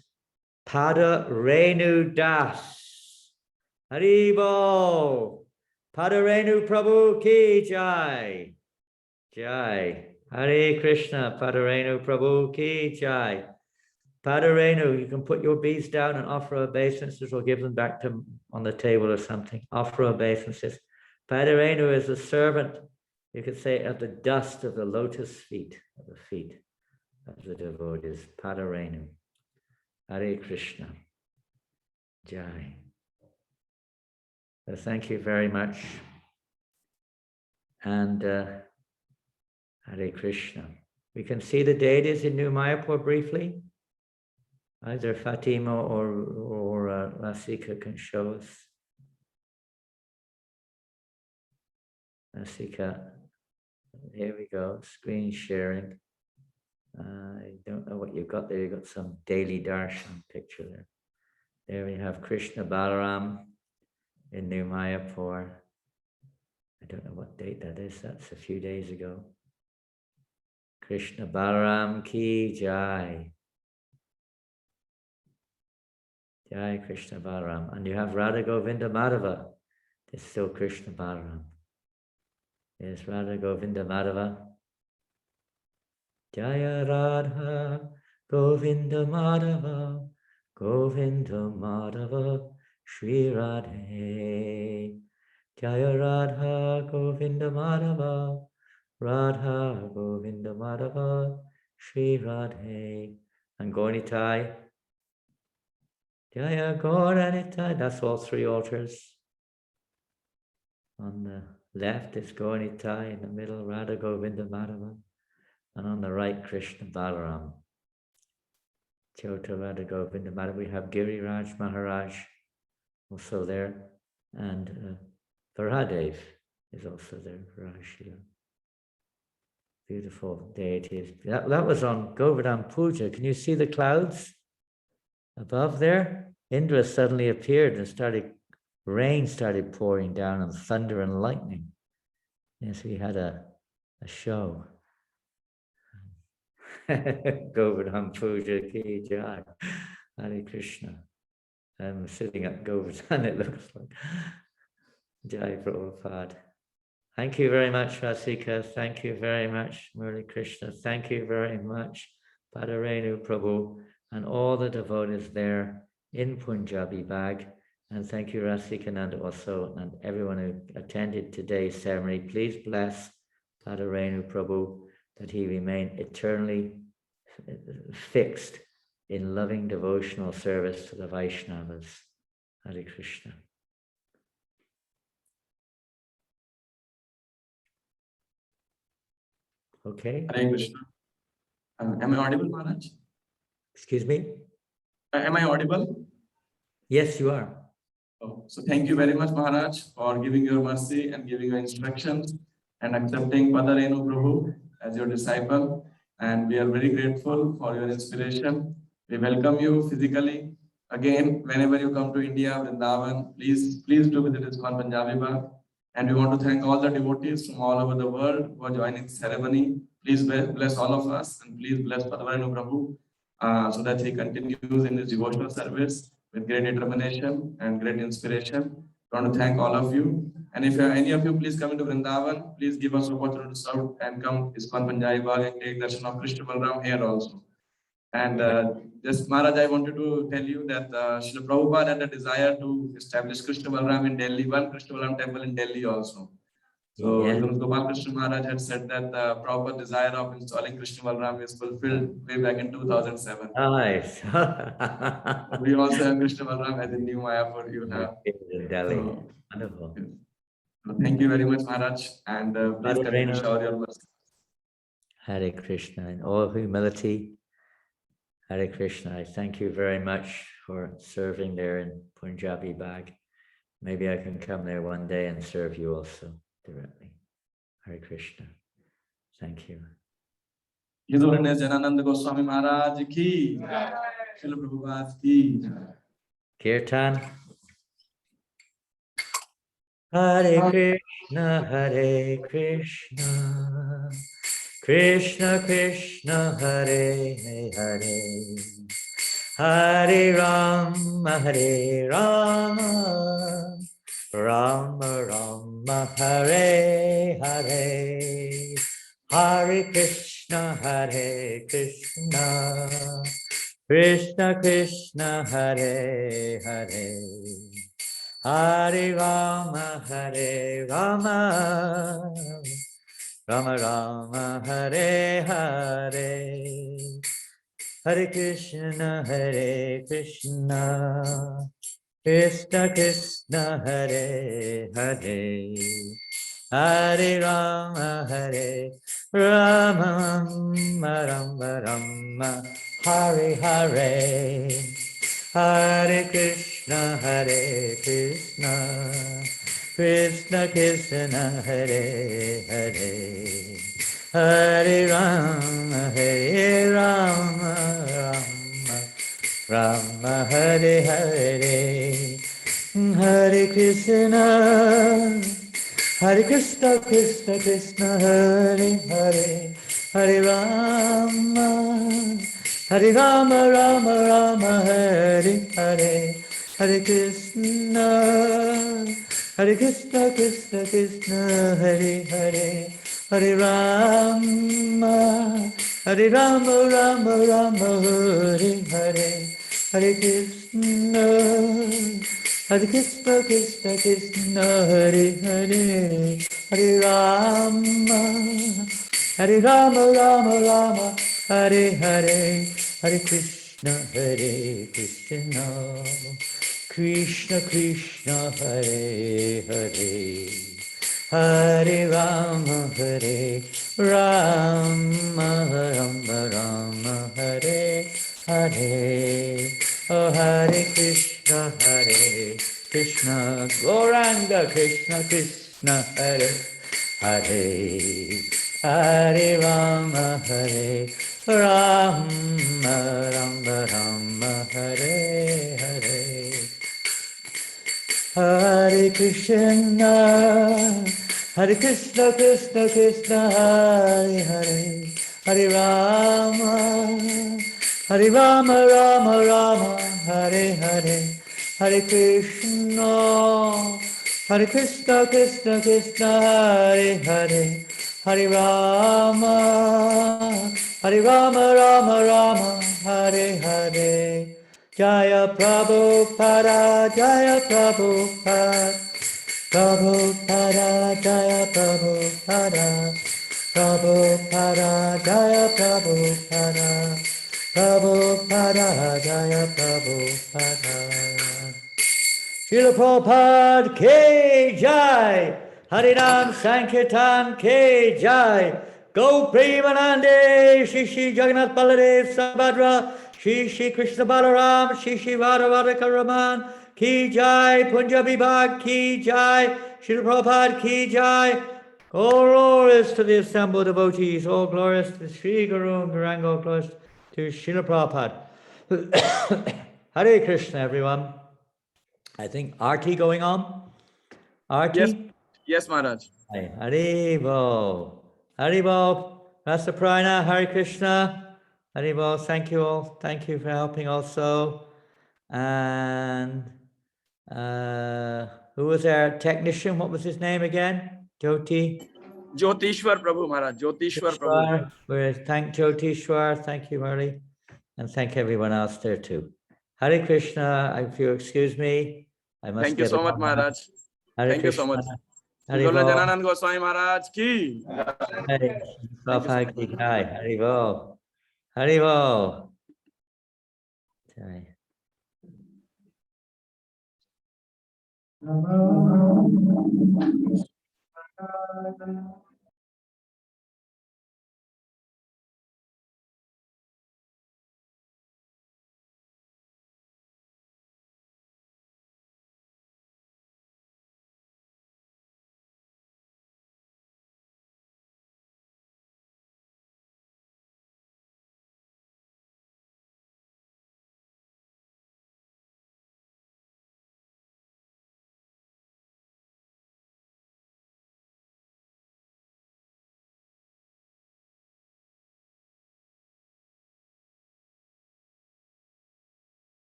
Pada Renu Das. Haribo. Pada Renu Prabhu ki Jai. Jai. Hare Krishna. Pada Renu Prabhu ki Jai. Pada Renu, you can put your beads down and offer obeisances or give them back to on the table or something. Offer obeisances. Padarenu is a servant, you could say, of the dust of the lotus feet, of the feet of the devotees. Padarenu. Hare Krishna. Jai. So thank you very much. And Hare Krishna. We can see the deities in New Mayapur briefly. Either Fatima or Rasika can show us. Rasika, here we go, screen sharing. I don't know what you've got there. You've got some daily darshan picture there. There we have Krishna Balaram in New Mayapur. I don't know what date that is. That's a few days ago. Krishna Balaram ki Jai. Jai Krishna Balaram. And you have Radha Govinda Madhava. It's still Krishna Balaram. Yes, Radha Govinda Madhava. Jaya Radha Govinda Madhava. Govinda Madhava Shri Radhe. Jaya Radha Govinda Madhava. Radha Govinda Madhava Shri Radhe. And Gauranitai. Jaya Gauranitai. That's all three altars. On the left is Gauranitai, in the middle Radha Govinda Madhava, and on the right Krishna Balaram. Chota Radha Govinda Madhava. We have Giriraj Maharaj also there, and Varadev is also there. Varashila. Beautiful deities. That was on Govardhan Puja. Can you see the clouds above there? Indra suddenly appeared and rain started pouring down, and thunder and lightning. Yes, we had a show. Govardhan Puja ki Jai. Hare Krishna. I'm sitting at Govardhan, it looks like. Jai Prabhupada. Thank you very much, Rasika. Thank you very much, Murli Krishna. Thank you very much, Padarenu Prabhu, and all the devotees there in Punjabi Bhag. And thank you, Rasikananda, also, and everyone who attended today's ceremony. Please bless Padarenu Prabhu that he remain eternally fixed in loving devotional service to the Vaishnavas. Hare Krishna. Okay. Hare Krishna. Am I audible, Maharaj? Excuse me? Am I audible? Yes, you are. Oh, so thank you very much, Maharaj, for giving your mercy and giving your instructions and accepting Padarenu Prabhu as your disciple. And we are very grateful for your inspiration. We welcome you physically. Again, whenever you come to India, Vrindavan, please do visit ISKCON Punjabi Bhag. And we want to thank all the devotees from all over the world who are joining the ceremony. Please bless all of us, and please bless Padarenu Prabhu so that he continues in his devotional service with great determination and great inspiration. I want to thank all of you. And if any of you please come into Vrindavan, please give us opportunity to serve and come ISKCON Punjabi Bhag and take darshan of Krishna Balaram here also. And just Maharaj, I wanted to tell you that Srila Prabhupada had a desire to establish Krishna Balaram in Delhi, one Krishna Balaram temple in Delhi also. So Yeah. Gopal Krishna Maharaj had said that the Prabhupada desire of installing Krishna Balaram is fulfilled way back in 2007. Nice. We also have Krishna Balaram as in New Mayapur you have. In Delhi. So, Wonderful. so thank you very much, Maharaj, and please continue to shower your mercy. Hare Krishna. In all humility, Hare Krishna. I thank you very much for serving there in Punjabi Bhag. Maybe I can come there one day and serve you also directly. Hare Krishna. Thank you. His Holiness Janananda Goswami Maharaj ki, Srila Prabhupada ki. Kirtan. Hare Krishna, Hare Krishna, Krishna Krishna, Hare Hare, Hare Rama, Hare Rama, Rama Rama, Hare Hare, Hare Krishna, Hare Krishna, Krishna Krishna, Hare Hare, Hare Rama, Hare Rama, Rama Rama, Hare Hare, Hare Krishna, Hare Krishna, Krishna Krishna, Hare Hare, Hare Rama, Hare Rama, Rama Rama, Hare Hare, Hare Krishna, Hare Krishna, Krishna Krishna, Hare Hare, Hare Rama, Hare Rama, Rama Rama, Hare Hare, Hare Krishna, Hare Krishna, Krishna Krishna, Hare Hare, Hare Rama, Hare Rama, Rama Rama, Hare Hare, Hare Krishna, Hare Krishna, Krishna Krishna, Hare Hare, Hare Rama, Hare Rama, Rama Rama, Hare Hare, Hare Krishna, Hare Krishna, Krishna Krishna, Hare Hare, Hare Rama, Hare Rama, Rama Rama, Hare Hare, Hare Krishna, Hare Krishna, Krishna Krishna, Hare Hare, Hare Rama, Hare Rama, Rama Rama, Hare Hare, oh Hare Krishna, Hare Krishna, Gauranga Krishna Krishna, Hare Hare, Hare Rama, Hare Rama, Rama Rama, Hare Hare, Hare Krishna, Hare Krishna, Krishna Krishna, Hare Hare, Hare Rama, Hare Rama, Rama Rama, Hare Hare, Hare Krishna, Hare Krishna, Krishna Krishna, Hare Hare, Hare Rama, Hare Rama, Rama Rama, Hare Hare. Jaya Prabhupada, Jaya Prabhupada, Prabhupada, Jaya Prabhupada, Prabhupada, Jaya Prabhupada, Prabhupada, Jaya Prabhupada. Srila Prabhupada K Jai, Harinam Sankirtan K Jai, Go Premanande, Shri Shri Jagannath Baladev Sabhadra, Shri Shri Krishna Balaram, Shri Shri Radha Radhika Raman, Ki Jai, Punjabi Bhag Ki Jai, Srila Prabhupada Ki Jai. All glorious to the assembled devotees, all glorious to Sri Guru and Garanga, all glorious to Srila Prabhupada. Hare Krishna, everyone. I think Arti going on. Arti? Yes, yes, Maharaj. Hi, Haribo. Haribo. Rasa Prana, Hare Krishna. Haribo, thank you all. Thank you for helping also. And who was our technician? What was his name again? Jyoti? Jyotishwar Prabhu Maharaj, Jyotishwar Prabhu. Thank Jyotishwar. Thank you, Murli. And thank everyone else there too. Hare Krishna, if you excuse me, I must Thank you get so much, along. Maharaj. Hare Thank you so Krishna. much. Hare Golo Bol. Janananda Goswami Maharaj ki. Hare Thank you so Prabhupada much. ki jai. Hare Bol. Hare Bol. Jai.